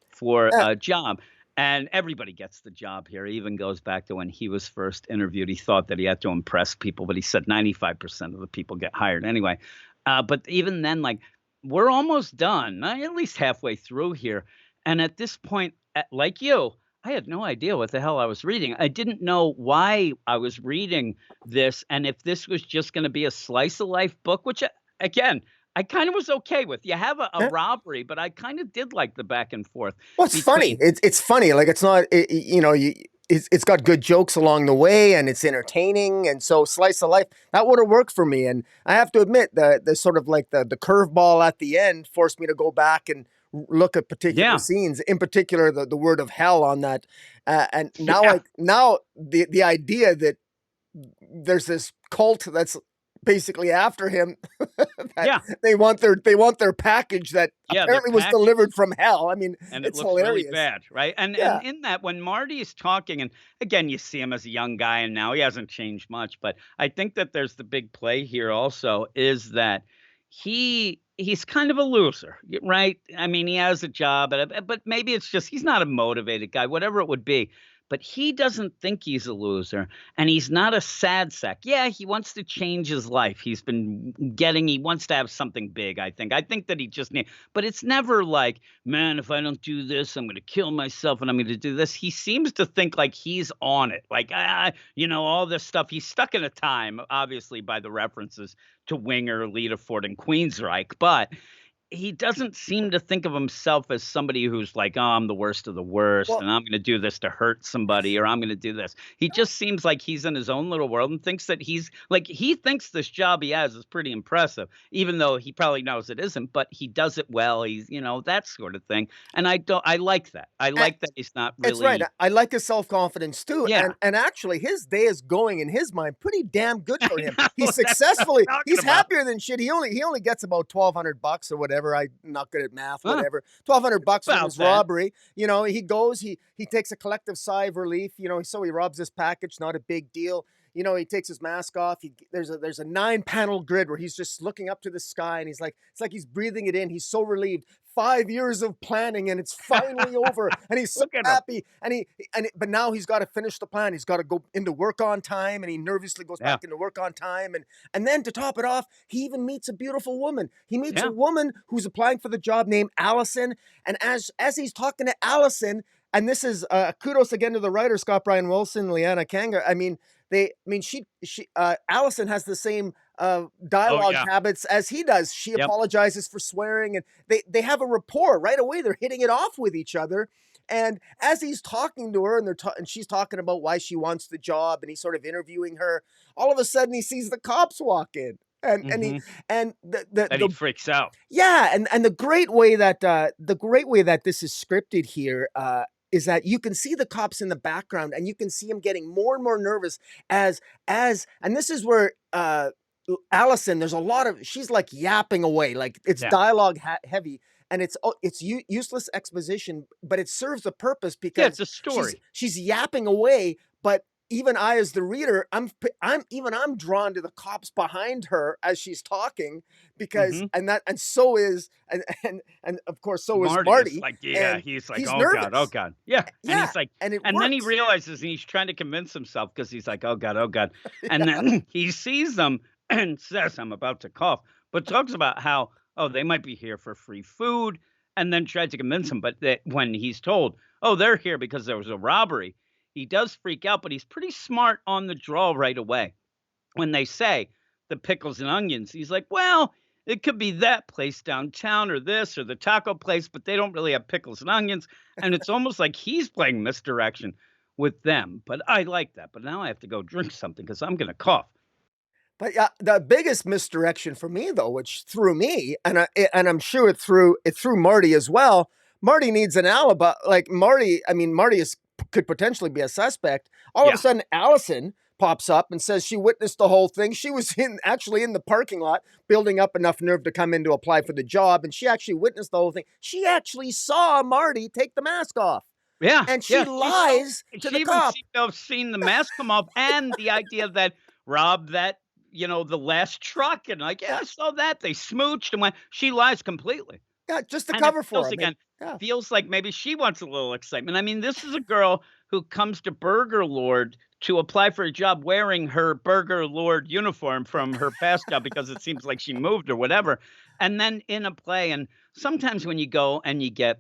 for Yeah. a job. And everybody gets the job here. He even goes back to when he was first interviewed. He thought that he had to impress people, but he said 95% of the people get hired anyway. But even then, like, we're almost done, at least halfway through here. And at this point, like you, I had no idea what the hell I was reading. I didn't know why I was reading this and if this was just going to be a slice of life book, which, again, I kind of was okay with. You have a Yeah. robbery, but I kind of did like the back and forth Well, it's funny. between. It's funny. Like it's not. It's got good jokes along the way, and it's entertaining. And so, slice of life that would have worked for me. And I have to admit the sort of like the curveball at the end forced me to go back and look at particular Yeah. scenes. In particular, the word of hell on that. And now, Yeah. the idea that there's this cult that's basically after him that Yeah. they want their package that Yeah, they're apparently was packaged, delivered from hell. I mean, and it it's looks really hilarious. bad, right? And Yeah. in that, when Marty is talking, and again, you see him as a young guy, and now he hasn't changed much, but I think that there's the big play here also is that he's kind of a loser, right? I mean, he has a job, but maybe it's just he's not a motivated guy, whatever it would be. But he doesn't think he's a loser, and he's not a sad sack. Yeah, he wants to change his life. He wants to have something big, I think. I think that he just needs, but it's never like, man, if I don't do this, I'm going to kill myself and I'm going to do this. He seems to think like he's on it. Like, all this stuff. He's stuck in a time, obviously, by the references to Winger, Lita Ford, and Queensryche. But he doesn't seem to think of himself as somebody who's like, "Oh, I'm the worst of the worst, Well, and I'm gonna do this to hurt somebody, or I'm gonna do this." He just seems like he's in his own little world and thinks that he thinks this job he has is pretty impressive, even though he probably knows it isn't, but he does it well. He's, that sort of thing. And I like that. I like that he's not it's right. really. I like his self-confidence too, Yeah. and actually his day is going in his mind pretty damn good for I him. know, He's that's what successfully I'm talking he's about. happier than shit. He only gets about $1,200 or whatever. I'm not good at math, Huh, whatever. $1,200 from about his that. robbery. You know, he goes, he takes a collective sigh of relief. You know, so he robs this package, not a big deal. You know, he takes his mask off. There's a 9-panel grid where he's just looking up to the sky, and he's like, it's like he's breathing it in. He's so relieved. 5 years of planning, and it's finally over, and he's so Look at him. happy. But now he's got to finish the plan. He's got to go into work on time, and he nervously goes Yeah. back into work on time. And then to top it off, he even meets a beautiful woman. He meets a Yeah. woman who's applying for the job named Allison. And as he's talking to Allison, and this is kudos again to the writer Scott Bryan Wilson, Leanna Kanga. I mean, she Allison has the same Oh, dialogue yeah. habits as he does. She Yep. apologizes for swearing, and they have a rapport right away. They're hitting it off with each other. And as he's talking to her, and she's talking about why she wants the job, and he's sort of interviewing her, all of a sudden he sees the cops walk in, Mhm. and And he freaks out. yeah, and the great way that this is scripted here is that you can see the cops in the background, and you can see him getting more and more nervous and this is where Allison, there's a lot of she's like yapping away, like it's Yeah. dialogue heavy, and it's useless exposition, but it serves a purpose Yeah, because it's a story. she's yapping away, but even I, as the reader, I'm drawn to the cops behind her as she's talking because Mhm. and so is and of course so is Marty is Marty, like, yeah, and he's like, he's "Oh god, oh nervous. god." Yeah, and Yeah, he's like, and it and then he works. realizes and he's trying to convince himself because he's like, "Oh god, oh god." And Yeah, then he sees them and says, "I'm about to cough," but talks about how, oh, they might be here for free food, and then tried to convince him, but that when he's told, "Oh, they're here because there was a robbery," he does freak out, but he's pretty smart on the draw right away. When they say the pickles and onions, he's like, "Well, it could be that place downtown or this or the taco place, but they don't really have pickles and onions." And it's almost like he's playing misdirection with them. But I like that. But now I have to go drink something because I'm gonna cough. but yeah, the biggest misdirection for me though, which threw me, and I'm sure it threw Marty as well. Marty needs an alibi. Like Marty, I mean, Marty is could potentially be a suspect. All of a Yeah. sudden, Allison pops up and says she witnessed the whole thing. She was actually in the parking lot, building up enough nerve to come in to apply for the job, and she actually witnessed the whole thing. She actually saw Marty take the mask off, Yeah, and she yeah, lies to she the even cop. seemed to have seen the mask come off and the idea that Rob that, the last truck and like, "Yeah, Yeah, I saw that." They smooched and went she lies completely. yeah, just to And it cover for feels him. again Yeah, feels like maybe she wants a little excitement. I mean, this is a girl who comes to Burger Lord to apply for a job wearing her Burger Lord uniform from her past job because it seems like she moved or whatever, and then in a play and sometimes when you go and you get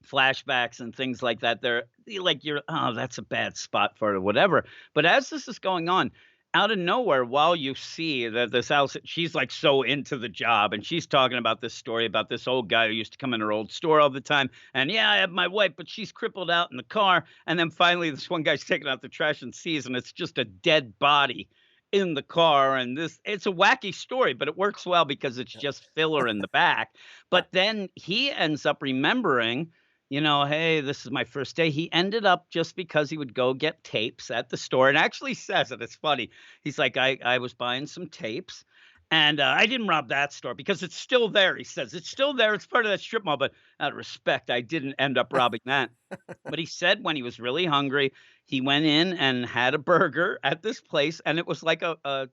flashbacks and things like that, you're, "Oh, that's a bad spot for it," or whatever. But as this is going on, out of nowhere, while you see that this house she's, like, so into the job, and she's talking about this story about this old guy who used to come in her old store all the time, and, "Yeah, I have my wife, but she's crippled out in the car," and then finally, this one guy's taking out the trash and sees, and it's just a dead body in the car, and this it's a wacky story, but it works well because it's just filler in the back. uh, But then he ends up remembering, "Hey, this is my first day." He ended up just because he would go get tapes at the store and actually says it. It's funny. He's like, I was buying some tapes and I didn't rob that store because it's still there. He says, it's still there. It's part of that strip mall. But out of respect, I didn't end up robbing that. But he said when he was really hungry, he went in and had a burger at this place. And it was like a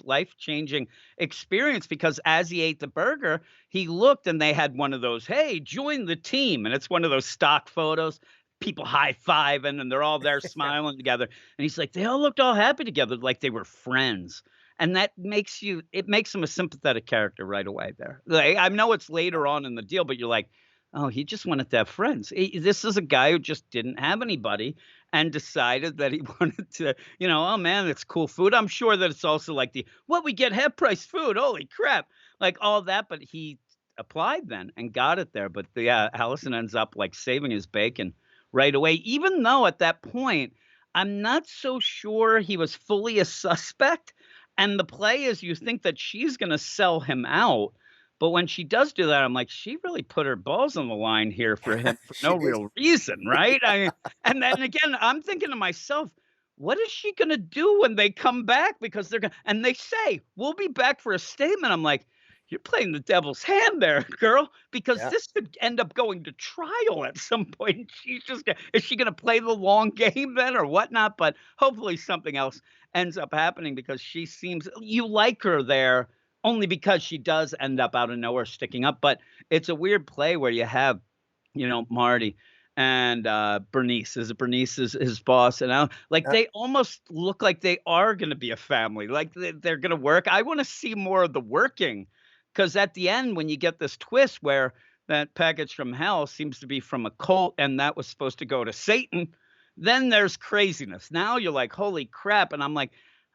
life changing experience because as he ate the burger, he looked and they had one of those, "Hey, join the team." And it's one of those stock photos, people high fiving and they're all there yeah. smiling together. And he's like, they all looked all happy together, like they were friends. And it makes him a sympathetic character right away there. Like, I know it's later on in the deal, but you're like, oh, he just wanted to have friends. This is a guy who just didn't have anybody and decided that he wanted to, oh man, it's cool food. I'm sure that it's also like what we get half price food. Holy crap. Like all that. But he applied then and got it there. But yeah, Allison ends up like saving his bacon right away, even though at that point, I'm not so sure he was fully a suspect. And the play is you think that she's going to sell him out. But when she does do that, I'm like, she really put her balls on the line here for him for She no did. real reason, right? And then again, I'm thinking to myself, what is she gonna do when they come back? Because they're gonna and they say, "We'll be back for a statement." I'm like, "You're playing the devil's hand there, girl, because Yeah. this could end up going to trial at some point." She's just gonna is she gonna play the long game then or whatnot? But hopefully something else ends up happening because she seems you like her there only because she does end up out of nowhere sticking up. But it's a weird play where you have, Marty and Bernice. Is it Bernice is his boss? And like Yeah. they almost look like they are going to be a family. Like they're going to work. I want to see more of the working, because at the end, when you get this twist where that package from hell seems to be from a cult, and that was supposed to go to Satan, then there's craziness. Now you're like, holy crap! And I'm like,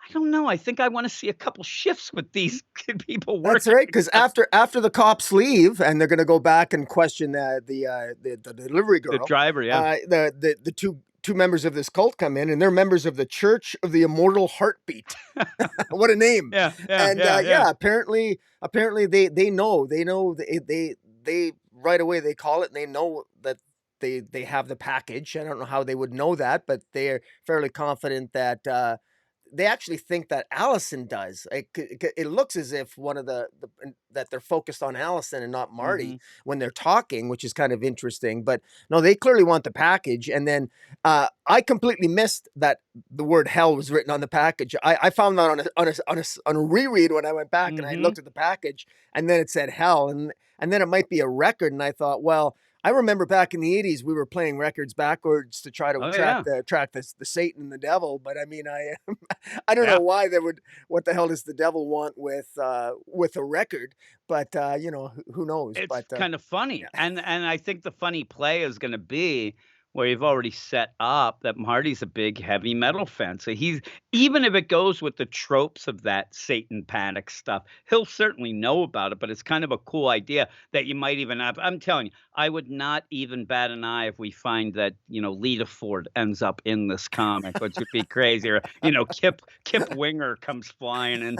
I don't know. I think I want to see a couple shifts with these people That's working right, because together. after the cops leave and they're gonna go back and question the delivery The girl, driver, yeah, the two members of this cult come in, and they're members of the Church of the Immortal Heartbeat. What a name! yeah, yeah, And yeah, yeah. yeah, apparently they right away they call it, and they know that they have the package. I don't know how they would know that, but they're fairly confident that they actually think that Allison does. It looks as if one of that they're focused on Allison and not Hmm. Marty when they're talking, which is kind of interesting. But no, they clearly want the package. And then I completely missed that the word hell was written on the package. I found that on a reread when I went back and I Hmm. looked at the package, and then it said hell, and then it might be a record. And I thought, well, I remember back in the '80s we were playing records backwards to try to Oh yeah, track the Satan and the devil. But I mean, I don't know yeah. why they would. What the hell does the devil want with a record? But who knows? It's But kind of funny, yeah, and I think the funny play is gonna be where you've already set up that Marty's a big heavy metal fan, so he's even if it goes with the tropes of that Satan Panic stuff, he'll certainly know about it, but it's kind of a cool idea that you might even have I'm telling you, I would not even bat an eye if we find that, Lita Ford ends up in this comic, which would be crazy, or, Kip Winger comes flying and,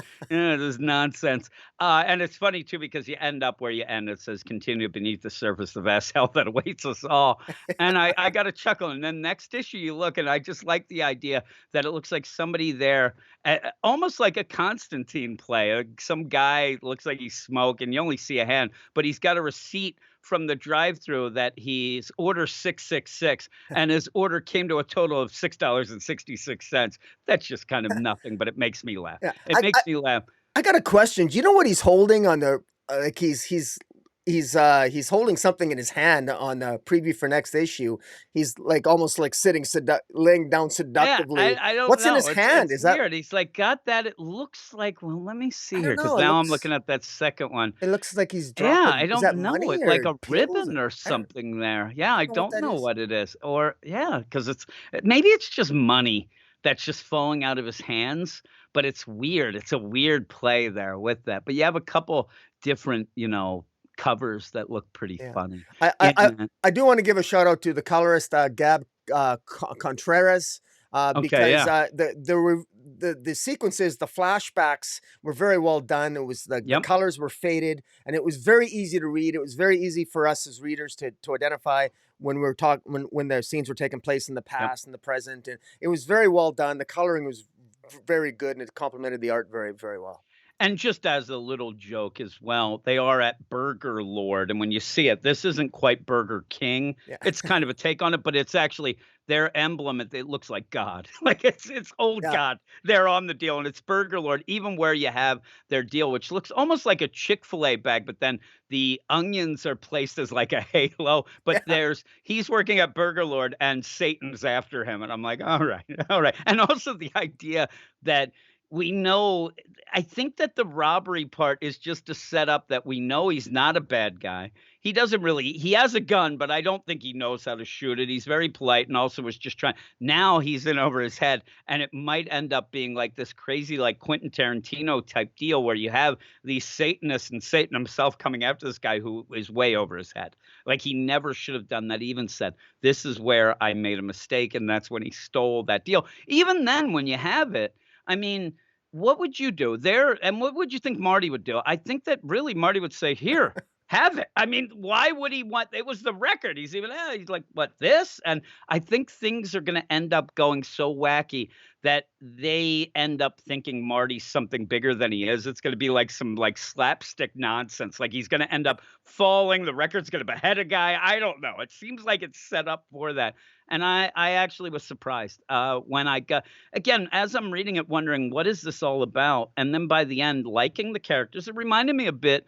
this nonsense. And it's funny too because you end up where you end. It says, "Continue beneath the surface, the vast hell that awaits us all." And I got a chuckle. And then next issue, you look, and I just like the idea that it looks like somebody there, almost like a Constantine play. Some guy looks like he's smoking. You only see a hand, but he's got a receipt from the drive-through that he's order 666, and his order came to a total of $6.66. That's just kind of nothing, but it makes me laugh. yeah. It makes me laugh. I got a question. Do you know what he's holding on the like he's holding something in his hand on the preview for next issue. He's like almost like laying down Yeah, I seductively. I don't What's in his know. hand? It's Is that weird. He's like got that. It looks like. Well, let me I see here don't because know. now I'm looking at that second one. It looks like he's Yeah, I dropping. Is don't that know money it like or a pills? ribbon or I don't something there. Yeah, I know what don't that know is. what it is. Or yeah, because it's maybe it's just money that's just falling out of his hands. But it's weird. It's a weird play there with that. But you have a couple different, covers that look pretty Yeah. funny I I in I that. I do wanna give a shout out to the colorist, Gab, Contreras, Okay, because, yeah, the sequences, the flashbacks were very well done. It was the yep, colors were faded, and it was very easy to read. It was very easy for us as readers to identify when we were talking when the scenes were taking place in the yep. past and the present, and it was very well done. The coloring was very good, and it complemented the art very, very well. And just as a little joke as well, they are at Burger Lord, and when you see it, this isn't quite Burger King. Yeah. It's kind of a take on it, but it's actually their emblem. It looks like God, like it's old Yeah. God. They're on the deal, and it's Burger Lord. Even where you have their deal, which looks almost like a Chick-fil-A bag, but then the onions are placed as like a halo. But Yeah. he's working at Burger Lord, and Satan's after him, and I'm like, all right, all right. And also the idea that we know I think that the robbery part is just to set up that we know he's not a bad guy. He doesn't really he has a gun, but I don't think he knows how to shoot it. He's very polite and also was just trying now he's in over his head, and it might end up being like this crazy, like Quentin Tarantino type deal where you have these Satanists and Satan himself coming after this guy who is way over his head. Like he never should have done that. He even said, "This is where I made a mistake," and that's when he stole that deal. Even then, when you have it, I mean, what would you do there? And what would you think Marty would do? I think that really Marty would say, "Here, have it." I mean, why would he want? It was the record. He's even, he's like, "What this?" And I think things are going to end up going so wacky that they end up thinking Marty's something bigger than he is. It's going to be like some like slapstick nonsense. Like he's going to end up falling. The record's going to behead a guy. I don't know. It seems like it's set up for that. And I actually was surprised when I got again, as I'm reading it, wondering what is this all about? And then by the end, liking the characters, it reminded me a bit,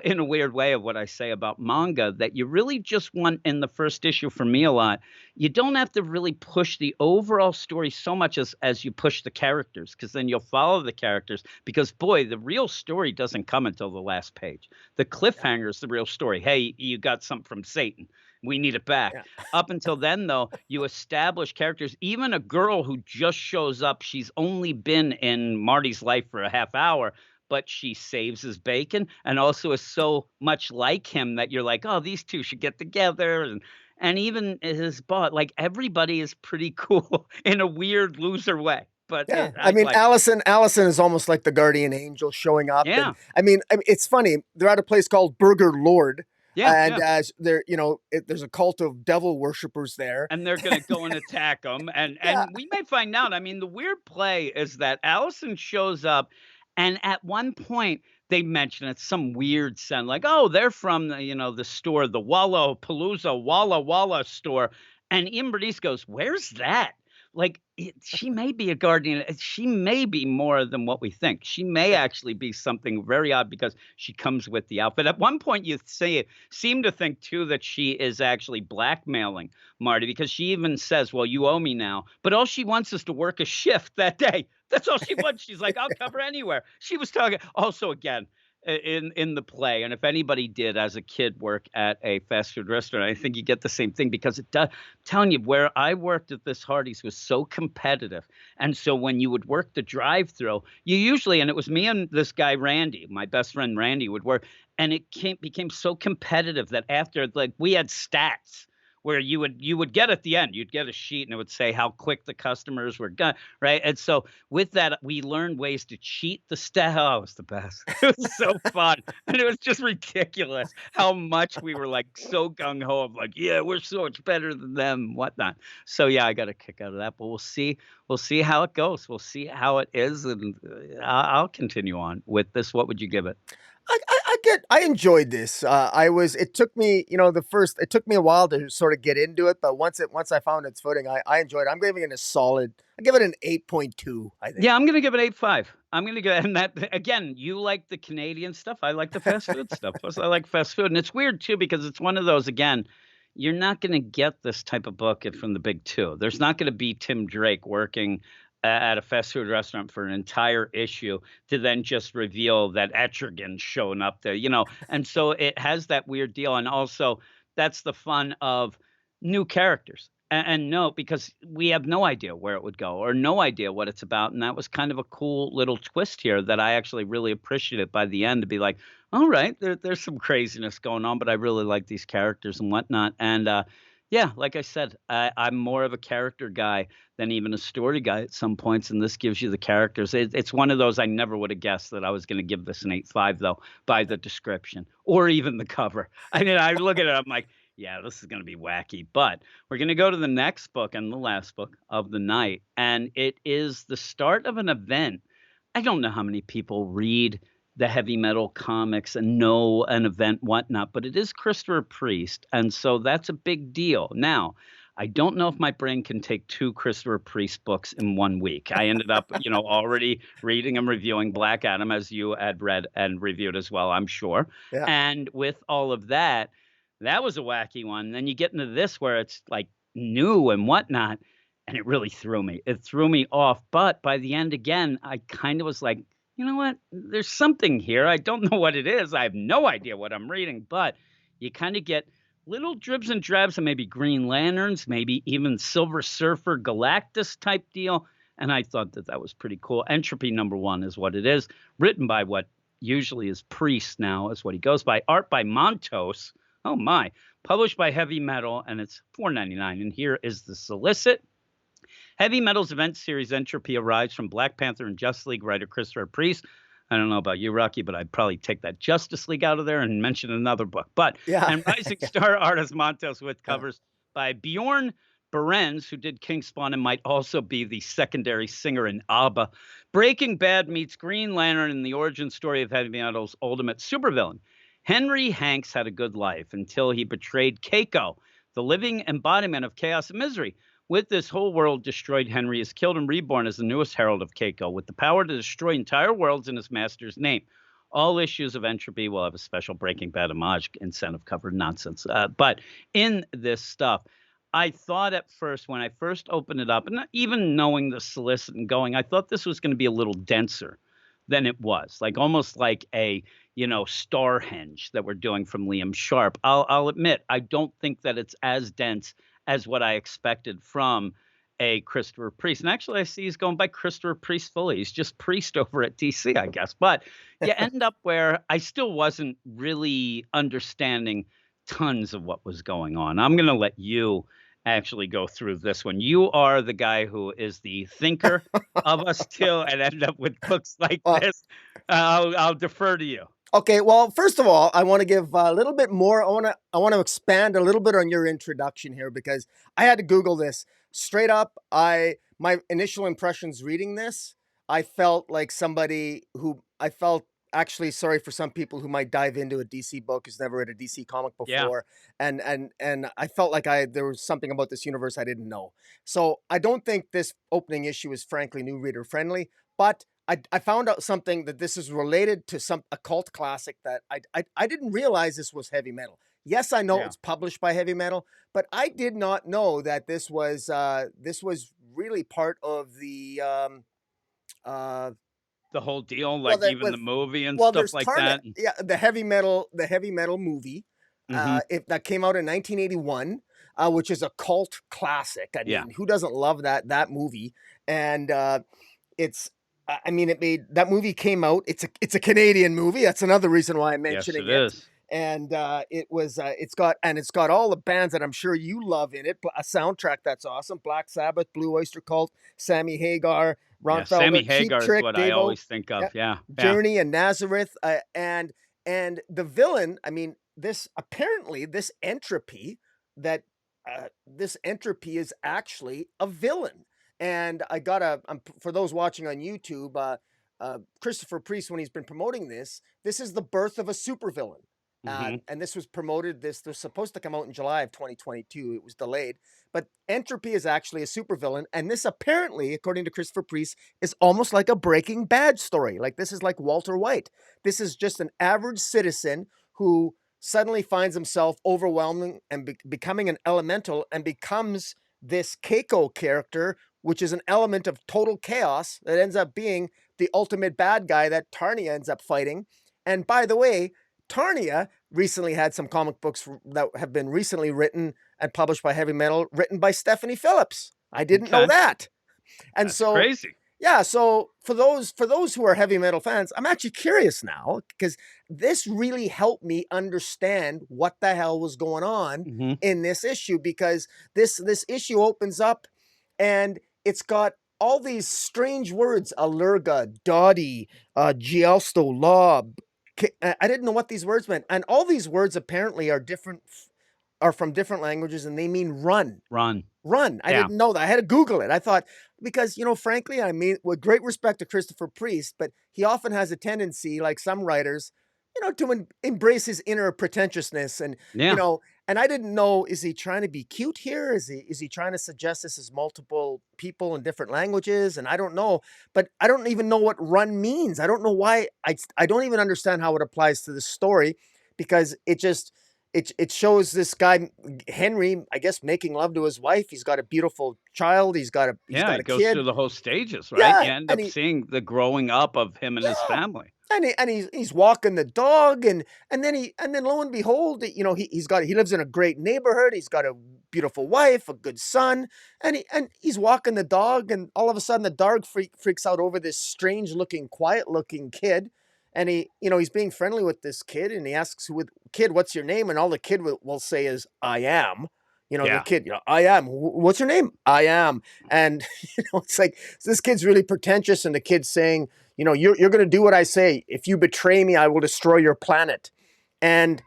in a weird way, of what I say about manga. That you really just want in the first issue for me a lot. You don't have to really push the overall story so much as you push the characters, because then you'll follow the characters. Because boy, the real story doesn't come until the last page. The cliffhanger is the real story. Hey, you got something from Satan. We need it back. Yeah. Up until then, though, you establish characters. Even a girl who just shows up, she's only been in Marty's life for a half hour, but she saves his bacon and also is so much like him that you're like, oh, these two should get together. And even his boss, like everybody is pretty cool in a weird loser way. But Yeah, I I mean, like, Allison is almost like the guardian angel showing up, and yeah, it's funny. They're at a place called Burger Lord, yeah, and yeah. as there, there's a cult of devil worshippers there. And they're gonna go and attack them, Yeah, and we may find out. I mean, the weird play is that Allison shows up, and at one point, they mention it's some weird sound, like, "Oh, they're from the, the store, the Walla Walla store," and Ian Bernice goes, "Where's that?" Like, she may be a guardian. She may be more than what we think. She may yeah, actually be something very odd because she comes with the outfit. At one point, you seem to think too that she is actually blackmailing Marty, because she even says, "Well, you owe me now." But all she wants is to work a shift that day. That's all she wants. She's like, "I'll cover anywhere." She was talking also again in the play, and if anybody did as a kid work at a fast food restaurant, I think you get the same thing, because it does. Telling you, where I worked at this Hardee's was so competitive, and so when you would work the drive-through, you usually, and it was me and this guy Randy, my best friend Randy, would work, and became so competitive that after, like, we had stats where you would get at the end, you'd get a sheet and it would say how quick the customers were gone, right? And so with that, we learned ways to cheat the stat. Oh, it was the best. It was so fun, and it was just ridiculous how much we were like so gung ho of like, yeah, we're so much better than them, whatnot. So yeah, I got a kick out of that, but we'll see how it goes. We'll see how it is, and I'll continue on with this. What would you give it? I enjoyed this. It took me, it took me a while to sort of get into it, but once I found its footing, I enjoyed it. I'm giving it a solid. I give it an 8.2. I think. Yeah, I'm gonna give it 8.5. I'm gonna go, and that again, you like the Canadian stuff, I like the fast food stuff. Plus, I like fast food, and it's weird too because it's one of those, again, you're not gonna get this type of book from the big two. There's not gonna be Tim Drake working at a fast food restaurant for an entire issue to then just reveal that Etrigan's showing up there, and so it has that weird deal, and also that's the fun of new characters. And no, because we have no idea where it would go or no idea what it's about. And that was kind of a cool little twist here that I actually really appreciated by the end, to be like, all right, there's some craziness going on, but I really like these characters and whatnot. And yeah, like I said, I'm more of a character guy than even a story guy at some points. And this gives you the characters. It's one of those I never would have guessed that I was going to give this an 8.5, though, by the description or even the cover. I mean, I look at it, I'm like, yeah, this is going to be wacky. But we're going to go to the next book and the last book of the night. And it is the start of an event. I don't know how many people read the heavy metal comics and know an event, whatnot, but it is Christopher Priest. And so that's a big deal. Now, I don't know if my brain can take two Christopher Priest books in 1 week. I ended up, already reading and reviewing Black Adam, as you had read and reviewed as well, I'm sure. Yeah. And with all of that, that was a wacky one. Then you get into this where it's like new and whatnot. and it really threw me. It threw me off, but by the end, again, I kind of was like, "You know what? There's something here. I don't know what it is. I have no idea what I'm reading," but you kinda get little dribs and drabs of maybe Green Lanterns, maybe even Silver Surfer, Galactus type deal, and I thought that that was pretty cool. Entropy #1 is what it is, written by what usually is Priest now is what he goes by, art by Montos. Oh my. Published by Heavy Metal, and it's 4.99. And here is the solicit. Heavy Metal's event series Entropy arrives from Black Panther and Justice League writer Christopher Priest. I don't know about you, Rocky, but I'd probably take that Justice League out of there and mention another book. But Yeah. and Rising Star artist Montos with Yeah. covers by Bjorn Berens, who did King Spawn and might also be the secondary singer in ABBA. Breaking Bad meets Green Lantern in the origin story of Heavy Metal's ultimate supervillain. Henry Hanks had a good life until he betrayed Keiko, the living embodiment of chaos and misery. With this whole world destroyed, Henry is killed and reborn as the newest herald of Keiko, with the power to destroy entire worlds in his master's name. All issues of Entropy will have a special Breaking Bad homage incentive cover nonsense. But in this stuff, I thought at first, when I first opened it up, and not even knowing the solicit and going, I thought this was going to be a little denser than it was, like almost like a Starhenge that we're doing from Liam Sharp. I'll admit I don't think that it's as dense as what I expected from a Christopher Priest. And actually, I see he's going by Christopher Priest fully. He's just Priest over at DC, I guess. But you end up where I still wasn't really understanding tons of what was going on. I'm going to let you actually go through this one. You are the guy who is the thinker of us two and end up with books like Well, this. I'll defer to you. okay, well, first of all, I want to give a little bit more. I want to expand a little bit on your introduction here because I had to Google this straight up. My initial impressions reading this, I felt like somebody who I felt actually sorry for some people who might dive into a DC book who's never read a DC comic Yeah, before, and I felt like I there was something about this universe I didn't know. So I don't think this opening issue is frankly new reader friendly, but I found out something that this is related to a cult classic that I didn't realize this was Heavy Metal. Yes, I know yeah. it's published by Heavy Metal, but I did not know that this was really part of the uh The whole deal, well like that even the with movie and well stuff there's like Tarna, that. yeah, the Heavy Metal movie, Hmm. that came out in 1981, which is a cult classic. I Yeah, mean, who doesn't love that movie? And it's I mean, it made that movie came out. It's a Canadian movie. That's another reason why I'm yes, mentioning it it. is. And it's got all the bands that I'm sure you love in it. A soundtrack that's awesome: Black Sabbath, Blue Oyster Cult, Sammy Hagar, Ron Yeah, Sammy Felder, Cheap Hagar is Trick, what I Davo, always think yeah, of. Yeah, yeah. Journey, and Nazareth. And the villain. I mean, this apparently this entropy is actually a villain. And I got for those watching on YouTube, Christopher Priest, when he's been promoting this is the birth of a supervillain. Hmm. And this was promoted. This was supposed to come out in July of 2022. It was delayed, but Entropy is actually a supervillain, and this apparently, according to Christopher Priest, is almost like a Breaking Bad story. Like this is like Walter White. This is just an average citizen who suddenly finds himself overwhelming and becoming an elemental and becomes this Keiko character, which is an element of total chaos that ends up being the ultimate bad guy that Tarnia ends up fighting. And by the way, Tarnia recently had some comic books that have been recently written and published by Heavy Metal, written by Stephanie Phillips. I didn't know Okay, that. And that's so crazy. yeah, so for those who are Heavy Metal fans, I'm actually curious now because this really helped me understand what the hell was going on Hmm. in this issue, because this issue opens up and it's got all these strange words: Alurga, Dottie, Gialsto, Lob. I didn't know what these words meant, and all these words apparently are from different languages, and they mean run. Run. Run. I Yeah. didn't know that. I had to Google it. I thought, because, frankly, I mean, with great respect to Christopher Priest, but he often has a tendency, like some writers, to embrace his inner pretentiousness. Yeah. And I didn't know, is he trying to be cute here? Is he trying to suggest this is multiple people in different languages? And I don't know, but I don't even know what run means. I don't know why. I don't even understand how it applies to the story, because it shows this guy Henry, I guess, making love to his wife. He's got a beautiful child. He's Yeah, got it a goes kid. through the whole stages, right? Yeah, You end and up seeing the growing up of him and his yeah, family. he's walking the dog, and then lo and behold, he lives in a great neighborhood. He's got a beautiful wife, a good son, and he's walking the dog, and all of a sudden the dog freaks out over this strange looking, quiet looking kid. And he's being friendly with this kid, and he asks with kid, "What's your name?" And all the kid will say is, "I am." The Yeah. kid, "I am. What's your name?" "I am." And it's like, so this kid's really pretentious, and the kid's saying, you're going to do what I say. If you betray me, I will destroy your planet. And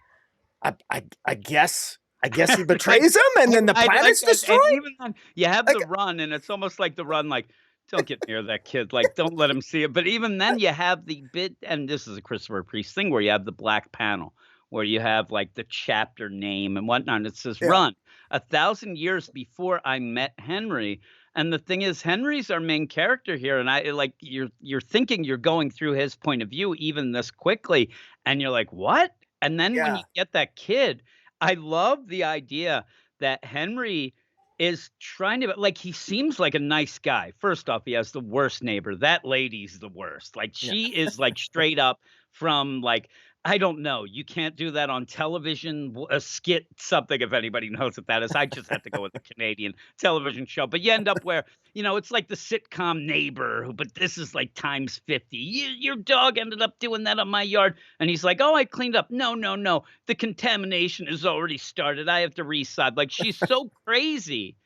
I guess he Like, betrays him, and then the I like planet's that, destroyed. and even then, you have Like, the run, and it's almost like the run, like, "Don't get near that kid, like, don't let him see it," but even then, you have the bit and this is a Christopher Priest thing where you have the black panel, where you have, like, the chapter name and whatnot, and it says, yeah, "Run, 1,000 years before I met Henry," and the thing is, Henry's our main character here, and you're thinking you're going through his point of view even this quickly, and you're like, "What?" And then when you yeah, get that kid, I love the idea that Henry is trying to like, he seems like a nice guy. First off, he has the worst neighbor. That lady's the worst. Like, yeah, she is, like, straight up from, like, I don't know, you can't do that on television, a skit, something, if anybody knows what that is. I just have to go with a Canadian television show, but you end up where, it's like the sitcom Neighbor, but this is, like, times 50. Your dog ended up doing that on my yard," and he's like, "Oh, I cleaned up." "No, no, no. The contamination has already started. I have to resod." Like, she's so crazy.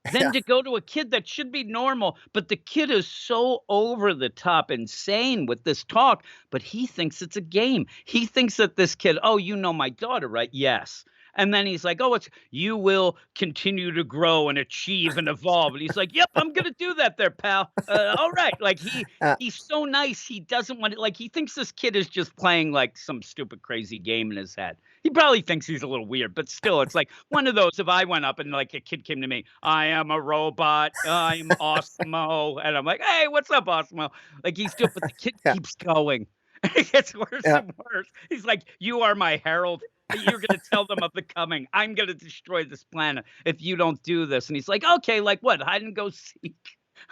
yeah, Then to go to a kid that should be normal, but the kid is so over the top insane with this talk, but he thinks it's a game. He thinks that this kid, "Oh, you know my daughter, right?" "Yes." And then he's like, "Oh, it's you will continue to grow and achieve and evolve." And he's like, "Yep, I'm gonna do that there, pal. All right." Like, uh, he's so nice. He doesn't want it. Like, he thinks this kid is just playing like some stupid crazy game in his head. He probably thinks he's a little weird, but still, it's like one of those. If I went up and like a kid came to me, "I am a robot. I'm Osmo," and I'm like, "Hey, what's up, Osmo?" Like, he's doing, but the kid yeah, keeps going. It gets worse yeah, and worse. He's like, "You are my herald. You're gonna tell them of the coming. I'm gonna destroy this planet if you don't do this." And he's like, "Okay, like what? Hide and go seek."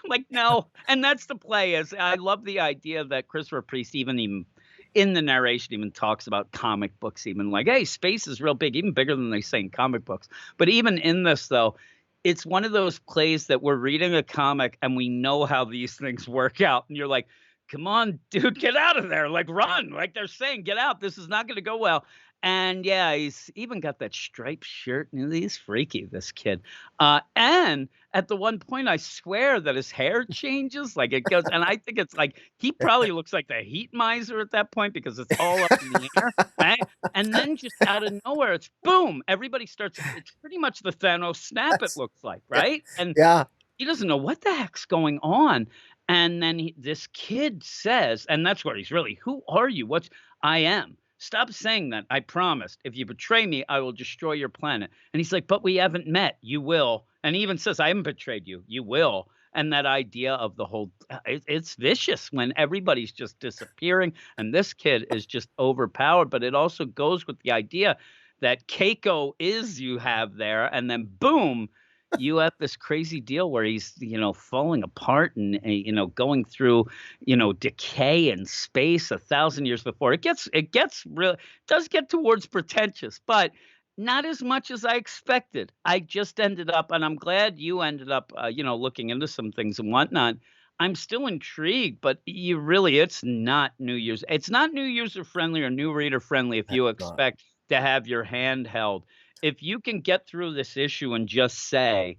I'm like, "No." And that's the play. Is I love the idea that Christopher Priest even in the narration even talks about comic books, even like, "Hey, space is real big, even bigger than they say in comic books." But even in this, though, it's one of those plays that we're reading a comic and we know how these things work out, and you're like, "Come on, dude, get out of there! Like, run!" Like they're saying, "Get out! This is not going to go well." And yeah, he's even got that striped shirt. And he's freaky, this kid. And at the one point, I swear that his hair changes, like it goes, and I think it's like he probably looks like the heat miser at that point because it's all up in the air, right? And then just out of nowhere, it's boom. Everybody starts. It's pretty much the Thanos snap. It that's, looks like, yeah, right? And yeah, he doesn't know what the heck's going on. And then this kid says, and that's where he's really, "Who are you? What's I am. Stop saying that. I promised. If you betray me, I will destroy your planet." And he's like, "But we haven't met. You will." And he even says, "I haven't betrayed you. You will." And that idea of the whole, it's vicious when everybody's just disappearing and this kid is just overpowered. But it also goes with the idea that Keiko is you have there, and then boom, you have this crazy deal where he's, falling apart and, going through, decay in space 1,000 years before. It gets real, does get towards pretentious, but not as much as I expected. I just ended up, and I'm glad you ended up, looking into some things and whatnot. I'm still intrigued, but it's not new user friendly or new reader friendly if you that's not. expect to have your hand held. If you can get through this issue and just say,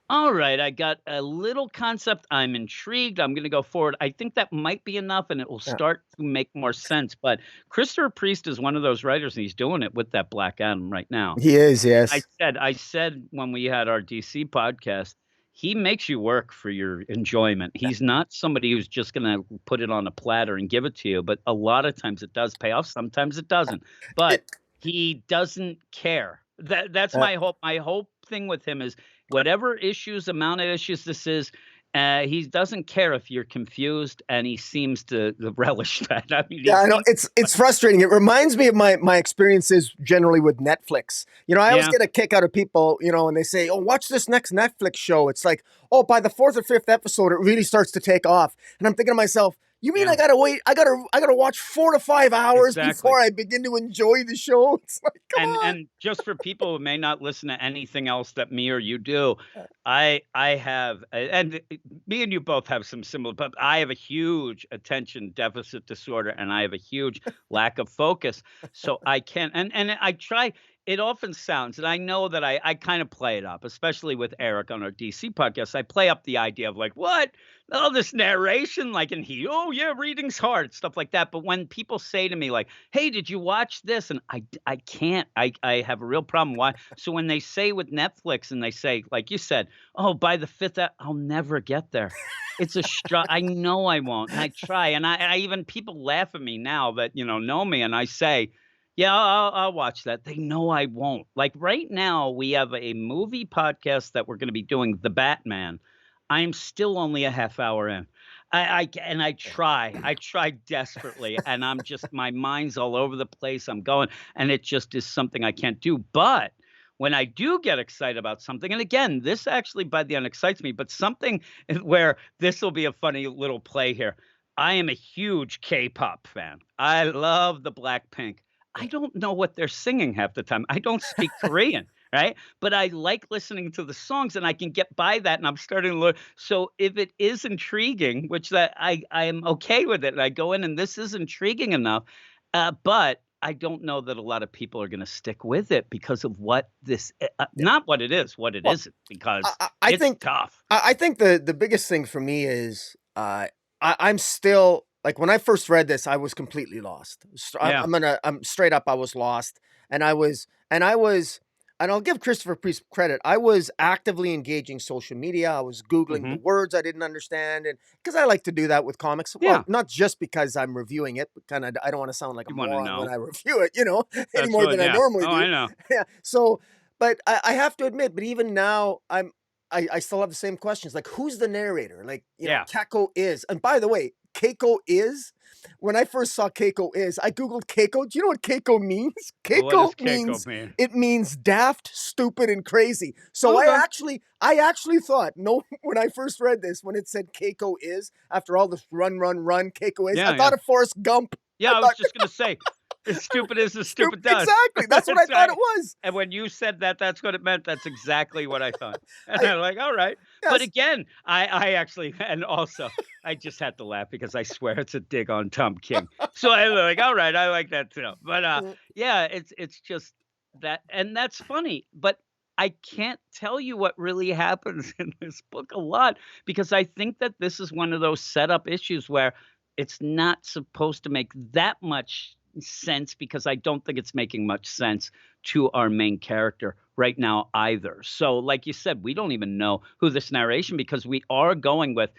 "All right, I got a little concept. I'm intrigued. I'm going to go forward." I think that might be enough and it will Yeah. start to make more sense. But Christopher Priest is one of those writers and he's doing it with that Black Adam right now. He is, I yes. said, I said when we had our DC podcast, he makes you work for your enjoyment. He's not somebody who's just going to put it on a platter and give it to you. But a lot of times it does pay off. Sometimes it doesn't. But It, he doesn't care. That's uh, my hope. My whole thing with him is whatever issues, amount of issues this is, He doesn't care if you're confused, and he seems to relish that. I mean, he Yeah, I know seems it's frustrating. It reminds me of my experiences generally with Netflix. I always yeah, get a kick out of people, and they say, "Oh, watch this next Netflix show." It's like, "Oh, by the fourth or fifth episode, it really starts to take off." And I'm thinking to myself, "You mean yeah, I gotta wait? I gotta watch 4 to 5 hours exactly. before I begin to enjoy the show?" It's like, come on. And just for people who may not listen to anything else that me or you do, I have and me and you both have some similar, but I have a huge attention deficit disorder and I have a huge lack of focus. So I can't and I try it often sounds, and I know that I kind of play it up, especially with Eric on our DC podcast. I play up the idea of like, what? All this narration, like, and oh yeah, reading's hard, stuff like that. But when people say to me, like, "Hey, did you watch this?" And I can't. I have a real problem. Why? So when they say with Netflix and they say, like you said, "Oh, by the fifth, I'll never get there." It's a I know I won't, and I try, and I even people laugh at me now that know me, and I say, "Yeah, I'll watch that." They know I won't. Like right now, we have a movie podcast that we're going to be doing, The Batman. I'm still only a half hour in. And I try desperately, and I'm just my mind's all over the place. I'm going, and it just is something I can't do. But when I do get excited about something, and again, this actually by the end excites me, but something where this will be a funny little play here. I am a huge K-pop fan. I love the Blackpink. I don't know what they're singing half the time. I don't speak Korean, right? But I like listening to the songs and I can get by that and I'm starting to learn. So if it is intriguing, which that I am okay with it, and I go in and this is intriguing enough, but I don't know that a lot of people are going to stick with it because of what this, not what it Well, isn't, because I it's think tough. I think the biggest thing for me is I'm still like when I first read this, I was completely lost. Yeah. I'm straight up, I was lost, and and I'll give Christopher Priest credit. I was actively engaging social media. I was googling the Hmm. words I didn't understand, and because I like to do that with comics. Well, Yeah. not just because I'm reviewing it, but kind of I don't want to sound like a You want to moron when know. I review it, any That's more what, than I yeah. normally Oh, do. I know. Yeah. So, but I have to admit, but even now, I still have the same questions. Like, who's the narrator? Like, Yeah. Keiko is. And by the way, Keiko is. When I first saw Keiko is, I googled Keiko. Do you know what Keiko means? Well, what does Keiko Keiko means mean? it means daft, stupid, and crazy. So Okay. I actually thought no when I first read this when it said Keiko is after all this run, run, run, Keiko is. I Yeah, yeah. thought of Forrest Gump. Yeah, I I was thought just gonna say, as stupid as the stupid. stupid does. Exactly. That's what I It's thought it right. was. And when you said that, that's what it meant. That's exactly what I thought. And I I'm like, all right. But yes. again, I actually, and also, I just had to laugh because I swear it's a dig on Tom King. So I was like, all right, I like that too. But yeah, it's just that, and that's funny. But I can't tell you what really happens in this book a lot because I think that this is one of those setup issues where it's not supposed to make that much sense because I don't think it's making much sense to our main character right now either. So, like you said, we don't even know who this narration because we are going with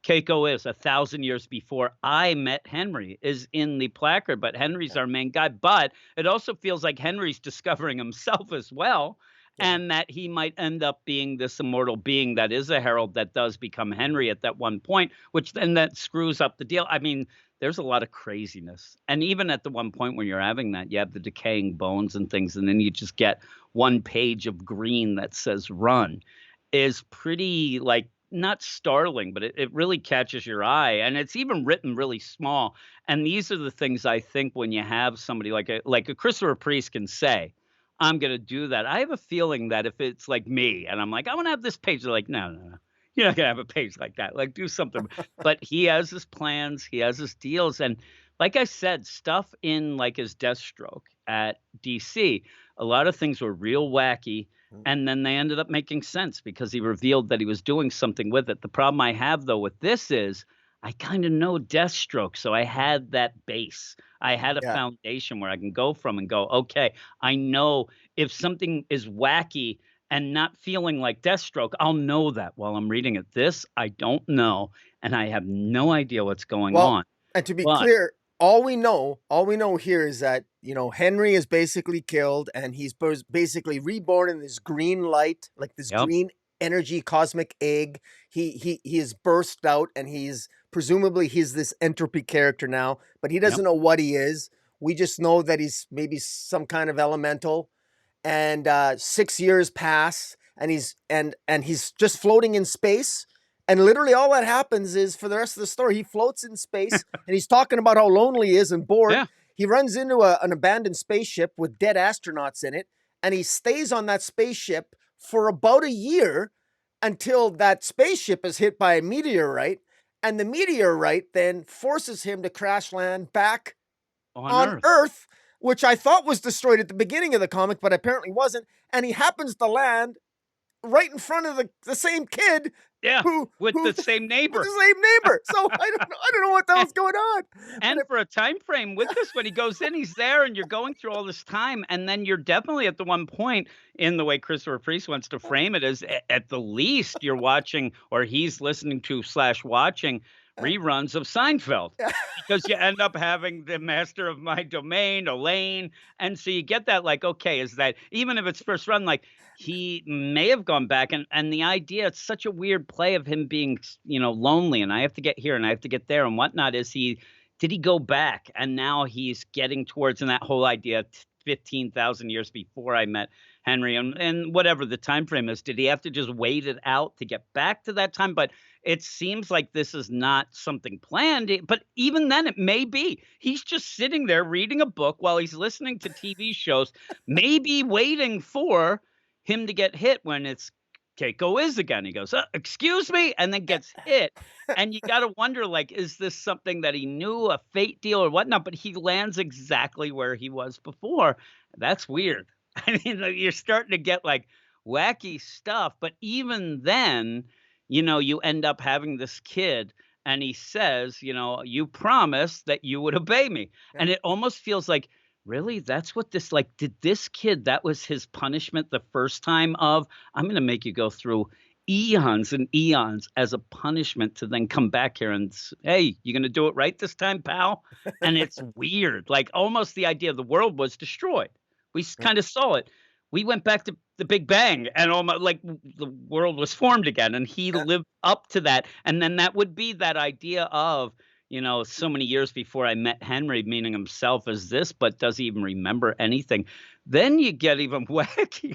Keiko is 1,000 years before I met Henry is in the placard, but Henry's our main guy. But it also feels like Henry's discovering himself as well. Yeah. And that he might end up being this immortal being that is a herald that does become Henry at that one point, which then that screws up the deal. I mean, there's a lot of craziness. And even at the one point when you're having that, you have the decaying bones and things, and then you just get one page of green that says run is pretty like not startling, but it really catches your eye. And it's even written really small. And these are the things I think when you have somebody like a Christopher Priest can say, I'm gonna do that. I have a feeling that if it's like me and I'm like, I want to have this page, they're like, no, no, no. You're not gonna have a page like that. Like, do something. But he has his plans, he has his deals, and like I said, stuff in like his Deathstroke at DC, a lot of things were real wacky, Mm. and then they ended up making sense because he revealed that he was doing something with it. The problem I have though with this is I kind of know Deathstroke, so I had that base. I had a Yeah. foundation where I can go from and go, okay, I know if something is wacky and not feeling like Deathstroke, I'll know that while I'm reading it. This, I don't know, and I have no idea what's going Well, on. and to be But clear, all we know here is that, Henry is basically killed and he's basically reborn in this green light, like this yep, green energy cosmic egg. He is burst out, and he's this Entropy character now, but he Yep. doesn't know what he is. We just know that he's maybe some kind of elemental. And 6 years pass, and he's just floating in space. And literally all that happens is, for the rest of the story, he floats in space, and he's talking about how lonely he is and bored. Yeah. He runs into an abandoned spaceship with dead astronauts in it, and he stays on that spaceship for about a year until that spaceship is hit by a meteorite, and the meteorite then forces him to crash land back On on Earth. Earth, which I thought was destroyed at the beginning of the comic, but apparently wasn't. And he happens to land right in front of the same kid Yeah. With who the same with neighbor. the same neighbor. So I don't know what the hell's going on. But And for a time frame with this, when he goes in, he's there, and you're going through all this time, and then you're definitely at the one point in the way Christopher Priest wants to frame it is at the least you're watching, or he's listening to slash watching reruns of Seinfeld, because you end up having the master of my domain, Elaine, and so you get that, like, okay, is that even if it's first run, like, he may have gone back, and the idea, it's such a weird play of him being, lonely, and I have to get here and I have to get there and whatnot. Is he did he go back, and now he's getting towards, and that whole idea 15,000 years before I met Henry, and whatever the time frame is, did he have to just wait it out to get back to that time? But it seems like this is not something planned. But even then, it may be. He's just sitting there reading a book while he's listening to TV shows, maybe waiting for him to get hit when it's Keiko is again. He goes, excuse me, and then gets hit. And you got to wonder, like, is this something that he knew, a fate deal or whatnot? But he lands exactly where he was before. That's weird. I mean, like, you're starting to get like wacky stuff. But even then, you end up having this kid, and he says, you promised that you would obey me. And it almost feels like, really? That's what this, like, did this kid, that was his punishment the first time of, I'm going to make you go through eons and eons as a punishment to then come back here and, hey, you going to do it right this time, pal? And it's weird. Like, almost the idea of the world was destroyed. We kind of saw it. We went back to the Big Bang, and almost like the world was formed again, and he lived up to that. And then that would be that idea of, so many years before I met Henry, meaning himself as this, but does he even remember anything? Then you get even wackier,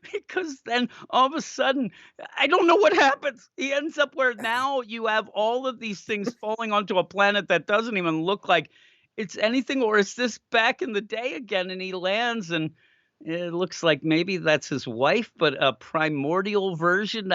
because then all of a sudden, I don't know what happens. He ends up where now you have all of these things falling onto a planet that doesn't even look like it's anything, or is this back in the day again? And he lands, and it looks like maybe that's his wife, but a primordial version,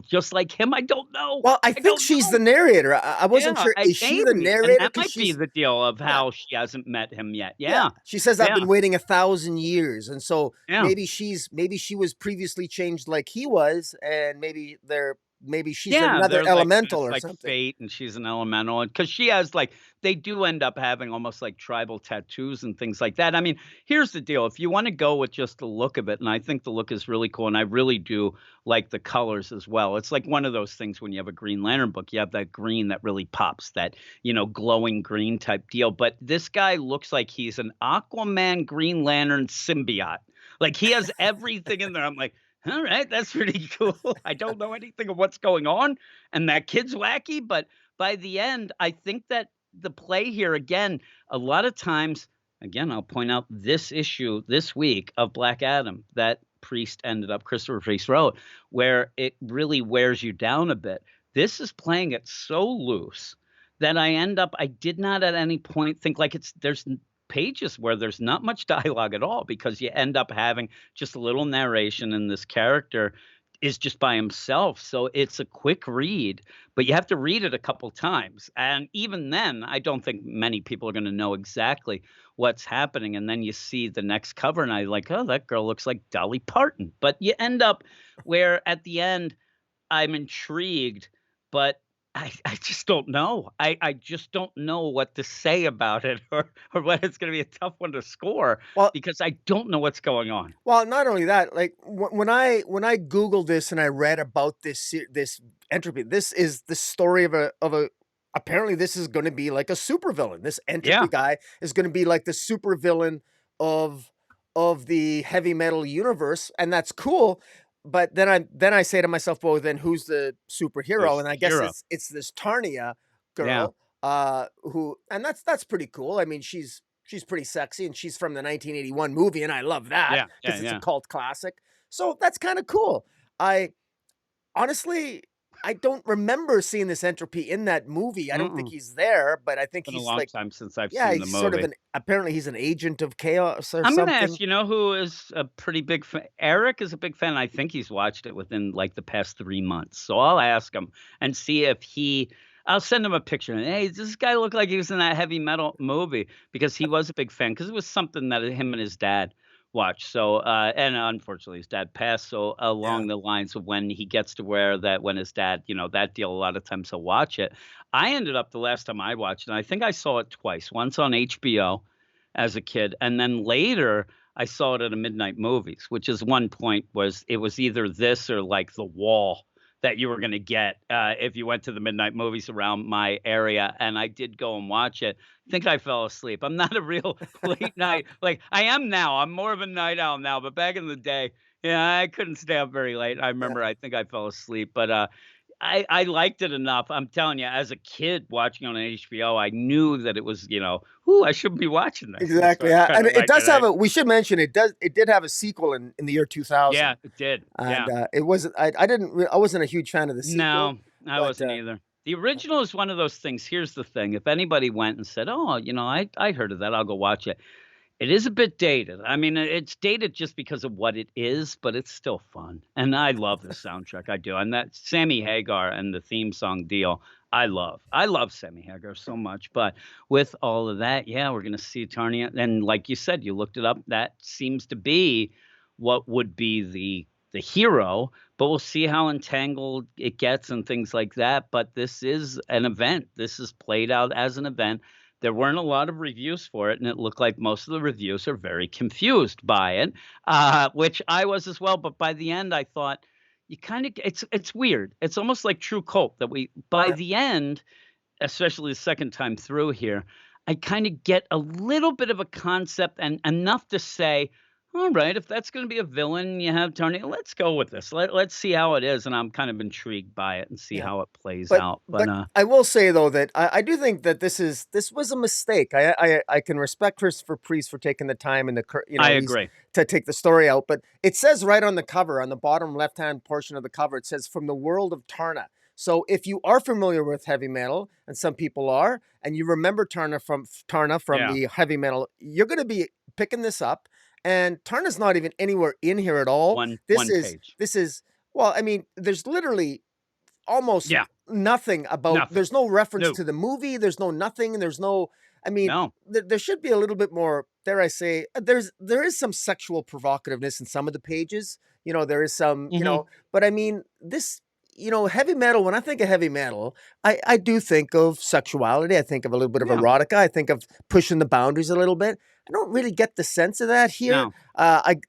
just like him. I don't know. Well, I I think don't she's know. the narrator. I wasn't Yeah, sure. I Is she the maybe, and narrator? that Because might be she's the deal of yeah, how she hasn't met him yet. yeah. Yeah, She says I've yeah, been waiting 1,000 years, and so yeah. maybe she was previously changed like he was, and maybe she's Yeah, another they're like elemental it's or like something. fate, and she's an elemental, and because she has, like, they do end up having almost like tribal tattoos and things like that. I mean, here's the deal, if you wanna go with just the look of it, and I think the look is really cool, and I really do like the colors as well. It's like one of those things when you have a Green Lantern book, you have that green that really pops, that, glowing green type deal, but this guy looks like he's an Aquaman Green Lantern symbiote. Like, he has everything in there. I'm like, all right, that's pretty cool. I don't know anything of what's going on, and that kid's wacky, but by the end, I think that the play here, again, a lot of times, again, I'll point out this issue this week of Black Adam that Christopher Priest wrote, where it really wears you down a bit. This is playing it so loose that I did not at any point think like there's pages where there's not much dialogue at all, because you end up having just a little narration, and this character is just by himself. So it's a quick read, but you have to read it a couple times. And even then, I don't think many people are going to know exactly what's happening. And then you see the next cover, and I like, oh, that girl looks like Dolly Parton. But you end up where at the end, I'm intrigued, but I just don't know. I just don't know what to say about it, or whether it's gonna be a tough one to score, Well, because I don't know what's going on. Well, not only that, like when I googled this and I read about this Entropy, this is the story of a apparently this is going to be like a supervillain. This Entropy Yeah. guy is going to be like the supervillain of of the heavy metal universe, and that's cool. but then I say to myself, well, then who's the superhero? Who's And the I guess hero? it's this Tarnia Yeah. girl, who, and that's pretty cool. I mean, she's pretty sexy, and she's from the 1981 movie, and I love that Yeah. Yeah. because it's a Yeah. cult classic. So that's kind of cool. I honestly, I don't remember seeing this Entropy in that movie. I don't think Mm-mm. he's there, but I think Been a he's long like, time since I've yeah, seen the he's sort of movie. an, apparently he's an agent of chaos or I'm gonna ask, something. you know, who is a pretty big fan? Eric is a big fan. I think he's watched it within like the past 3 months. So I'll ask him and see if he. I'll send him a picture. And, hey, does this guy look like he was in that heavy metal movie? Because he was a big fan. Because it was something that him and his dad watched. So, and unfortunately, his dad passed. So Yeah. along the lines of when he gets to where that when his dad, that deal. A lot of times he'll watch it. I ended up the last time I watched it. I think I saw it twice. Once on HBO as a kid, and then later I saw it at a midnight movies, which is one point was it was either this or like The Wall that you were going to get if you went to the midnight movies around my area, and I did go and watch it. I think I fell asleep. I'm not a real late night like I am now. I'm more of a night owl now, but back in the day, yeah, I couldn't stay up very late. I remember Yeah. I think I fell asleep, but I liked it enough. I'm telling you, as a kid watching on HBO, I knew that it was, "Ooh, I shouldn't be watching this." And so Exactly. I Yeah. And kinda it like does it, have right? a, we should mention it did have a sequel in the year 2000. Yeah, it did. And Yeah. it wasn't, I didn't, I wasn't a huge fan of the sequel, No, I but wasn't either. The original is one of those things. Here's the thing, if anybody went and said, "Oh, I heard of that. I'll go watch it." It is a bit dated. I mean, it's dated just because of what it is, but it's still fun. And I love the soundtrack. I do. And that Sammy Hagar and the theme song deal, I love. I love Sammy Hagar so much. But with all of that, yeah, we're gonna see Eternia. And like you said, you looked it up. That seems to be what would be the hero, but we'll see how entangled it gets and things like that. But this is an event. This is played out as an event. There weren't a lot of reviews for it, and it looked like most of the reviews are very confused by it, which I was as well. But by the end, I thought you kind of it's weird. It's almost like True Cult that we by yeah. the end, especially the second time through here, I kind of get a little bit of a concept and enough to say, all right, if that's going to be a villain, you have Tony, let's go with this. Let's see how it is. And I'm kind of intrigued by it and see Yeah. how it plays But out. But but I will say though that I do think that this was a mistake. I can respect Christopher Priest for taking the time and I he's agree. to take the story out. But it says right on the cover, on the bottom left hand portion of the cover, it says from the world of Tarna. So if you are familiar with heavy metal, and some people are, and you remember Tarna from Yeah. the heavy metal, you're going to be picking this up. And Tarna's not even anywhere in here at all. One page. This is, well, I mean, there's literally almost Yeah. nothing about, Nothing. there's no reference No. to the movie, there's no nothing, there's no, I mean, No. there should be a little bit more, dare I say, there is some sexual provocativeness in some of the pages, there is some, Mhm. but I mean, this, heavy metal, when I think of heavy metal, I do think of sexuality, I think of a little bit of Yeah. erotica, I think of pushing the boundaries a little bit. I don't really get the sense of that here. No.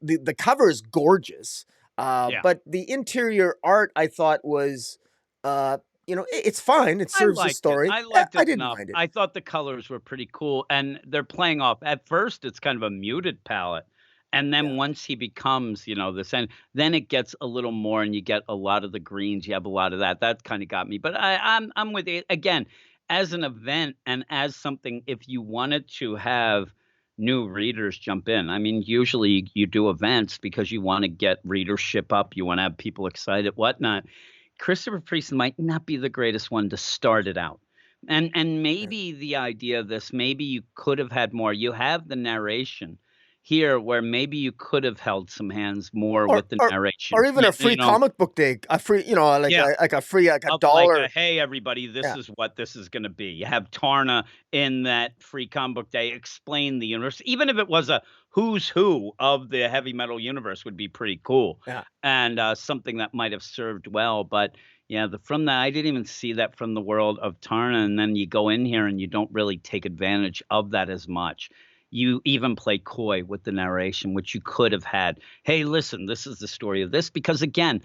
The cover is gorgeous, Yeah. but the interior art I thought was, uh, it's fine. It I serves the liked it. story. I Yeah, liked I it didn't enough. mind it. I thought the colors were pretty cool, and they're playing off at first, it's kind of a muted palette, and then Yeah, once he becomes, this and then it gets a little more and you get a lot of the greens, you have a lot of that. That kinda got me, but I'm with it. Again, as an event and as something if you wanted to have new readers jump in, I mean, usually you do events because you wanna get readership up, you wanna have people excited, whatnot. Christopher Priest might not be the greatest one to start it out. And yeah. maybe the idea of this, maybe you could have had more. You have the narration here where maybe you could have held some hands more Or with the or or narration. even a free comic book day, a free, Yeah. like a free, like a Of like a, dollar. "Hey, everybody, this Yeah, is what this is gonna be." You have Tarna in that free comic book day explain the universe, even if it was a who's who of the heavy metal universe would be pretty cool, yeah. and, something that might have served well, but, yeah, the from that I didn't even see that from the world of Tarna, and then you go in here and you don't really take advantage of that as much. You even play coy with the narration, which you could have had, "Hey, listen, this is the story of this," because again,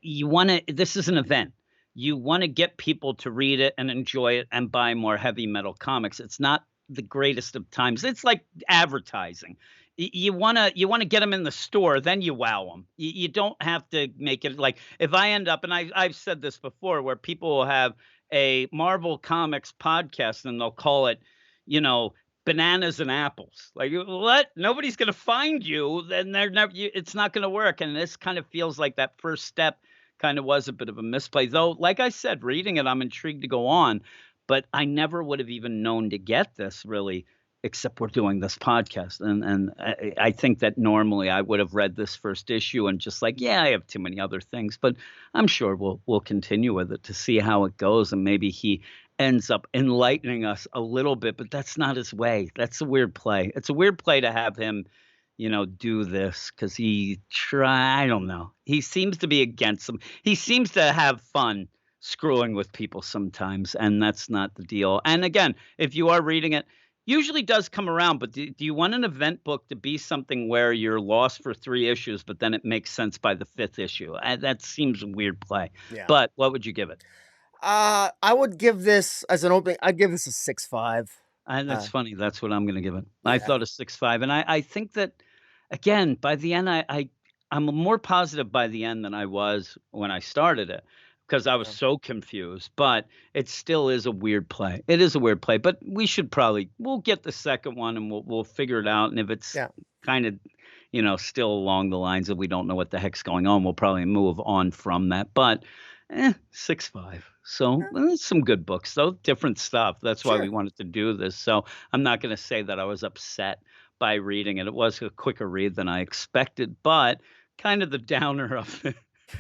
you want to this is an event. You want to get people to read it and enjoy it and buy more heavy metal comics. It's not the greatest of times. It's like advertising. You wanna get them in the store, then you wow them. You don't have to make it like if I end up, and I've said this before, where people will have a Marvel Comics podcast and they'll call it, you know, bananas and apples. Like, what? Nobody's gonna find you, then they're never. It's not gonna work. And this kind of feels like that first step kind of was a bit of a misplay. Though, like I said, reading it, I'm intrigued to go on, but I never would have even known to get this really except we're doing this podcast. And I think that normally I would have read this first issue and just like, yeah, I have too many other things, but I'm sure we'll continue with it to see how it goes. And maybe he ends up enlightening us a little bit, but that's not his way. That's a weird play. It's a weird play to have him, do this because I don't know. He seems to be against them. He seems to have fun screwing with people sometimes, and that's not the deal. And again, if you are reading it, usually does come around, but do you want an event book to be something where you're lost for 3 issues, but then it makes sense by the 5th issue? That seems a weird play. Yeah. But what would you give it? I would give this as an opening. I'd give this a 6.5. That's funny. That's what I'm going to give it. I Yeah. thought a 6.5, and I think that again by the end, I'm more positive by the end than I was when I started it because I was Yeah. so confused. But it still is a weird play. It is a weird play, but we'll get the second one and we'll figure it out. And if it's Yeah. kind of still along the lines of we don't know what the heck's going on, we'll probably move on from that. But 6.5. So there's some good books, though, different stuff. That's why we Sure. wanted to do this. So I'm not going to say that I was upset by reading it. It was a quicker read than I expected, but kind of the downer of it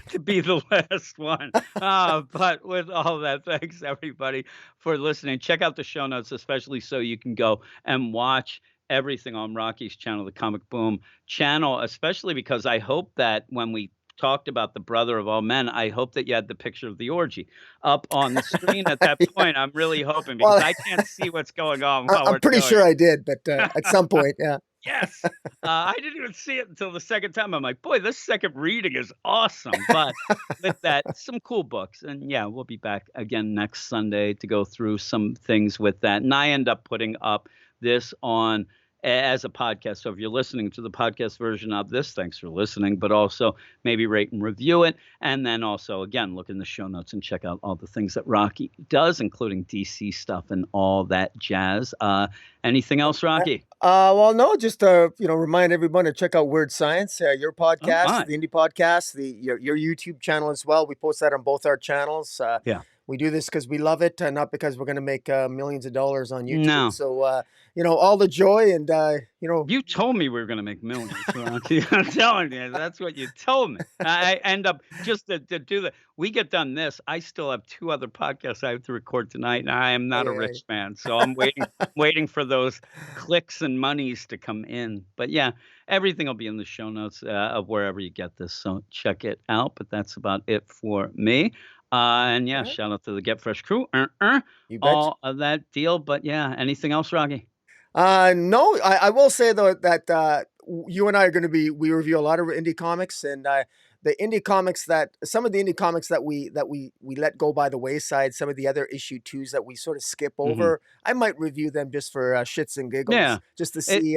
to be the last one. But with all that, thanks everybody for listening. Check out the show notes, especially so you can go and watch everything on Rocky's channel, the Comic Boom channel, especially because I hope that when we talked about the brother of all men, I hope that you had the picture of the orgy up on the screen at that Yeah. point. I'm really hoping because Well, I can't see what's going on while I'm we're pretty doing sure it. I did, but at some point, yeah. Yes. I didn't even see it until the second time. I'm like, boy, this second reading is awesome. But with that, some cool books. And yeah, we'll be back again next Sunday to go through some things with that. And I end up putting up this on as a podcast. So if you're listening to the podcast version of this, thanks for listening, but also maybe rate and review it. And then also, again, look in the show notes and check out all the things that Rocky does, including DC stuff and all that jazz. Anything else, Rocky? Well, no, just remind everyone to check out Weird Science, your Oh, podcast, my. the Indie Podcast, your YouTube channel as well. We post that on both our channels. Yeah. We do this because we love it, not because we're going to make millions of dollars on YouTube. No. So, all the joy and You told me we were gonna make millions, Rocky. I'm telling you, that's what you told me. I end up just to do that. We get done this. I still have 2 other podcasts I have to record tonight, and I am not a Hey, rich man, so I'm waiting for those clicks and monies to come in. But yeah, everything will be in the show notes of wherever you get this, so check it out. But that's about it for me. And yeah, all right, shout out to the Get Fresh crew, you bet. all of that deal. But yeah, anything else, Rocky? No, I will say though that you and I are going to we review a lot of indie comics, and some of the indie comics that we let go by the wayside, some of the other issue 2s that we sort of skip Hmm. over, I might review them just for shits and giggles, Yeah. just to It see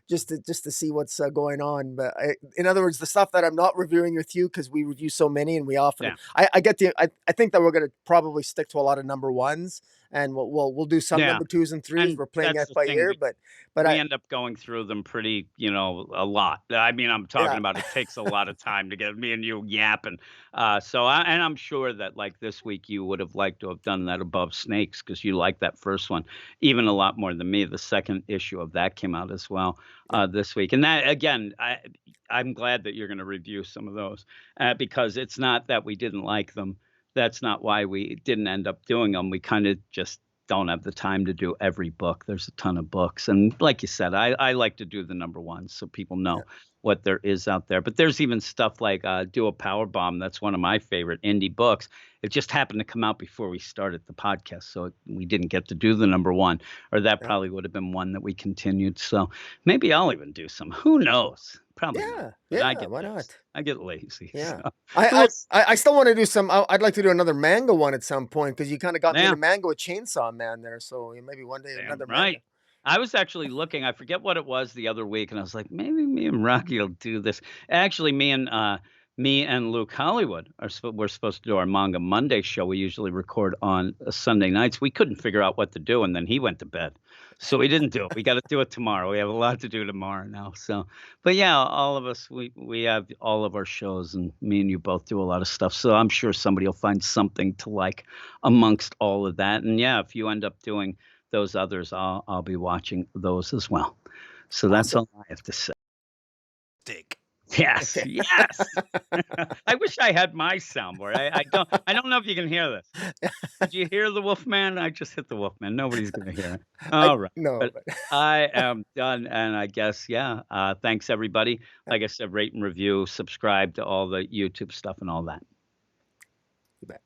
just to see what's going on. But in other words, the stuff that I'm not reviewing with you because we review so many, and we often Yeah. I think that we're going to probably stick to a lot of number ones, and we'll do some Yeah, number 2s and 3s. and We're playing that's it the by thing, ear, but we I end up going through them pretty, a lot. I mean, I'm talking yeah. about it takes a lot of time to get me and you yapping. And I'm sure that like this week you would have liked to have done that above snakes because you liked that first one even a lot more than me. The second issue of that came out as well this week, and that again, I'm glad that you're going to review some of those because it's not that we didn't like them. That's not why we didn't end up doing them. We kind of just don't have the time to do every book. There's a ton of books. And like you said, I like to do the number ones so people Yeah. know what there is out there. But there's even stuff like Do a Power Bomb. That's one of my favorite indie books. It just happened to come out before we started the podcast. So we didn't get to do the number one, or that Yeah. probably would have been one that we continued. So maybe I'll even do some. Who knows? Probably not. Yeah, But I yeah, get why lazy. not? I get lazy. Yeah. So, I so we'll, I I still want to do some. I'd like to do another manga one at some point because you kind of got me yeah, into manga with Chainsaw Man there. So maybe one day damn another right. manga. I was actually looking, I forget what it was the other week, and I was like, maybe me and Rocky will do this. Actually, me and Luke Hollywood we're supposed to do our Manga Monday show. We usually record on Sunday nights. We couldn't figure out what to do, and then he went to bed. So we didn't do it. We got to do it tomorrow. We have a lot to do tomorrow now. So, but yeah, all of us we have all of our shows, and me and you both do a lot of stuff. So I'm sure somebody will find something to like amongst all of that. And yeah, if you end up doing those others, I'll be watching those as well. So that's Awesome. all I have to say. Dick. Yes, yes. I wish I had my soundboard. I don't know if you can hear this. Did you hear the Wolfman? I just hit the Wolfman. Nobody's gonna hear it. I All right. no, But I am done, and I guess, yeah, thanks everybody. Like I said, rate and review, subscribe to all the YouTube stuff and all that. you bet.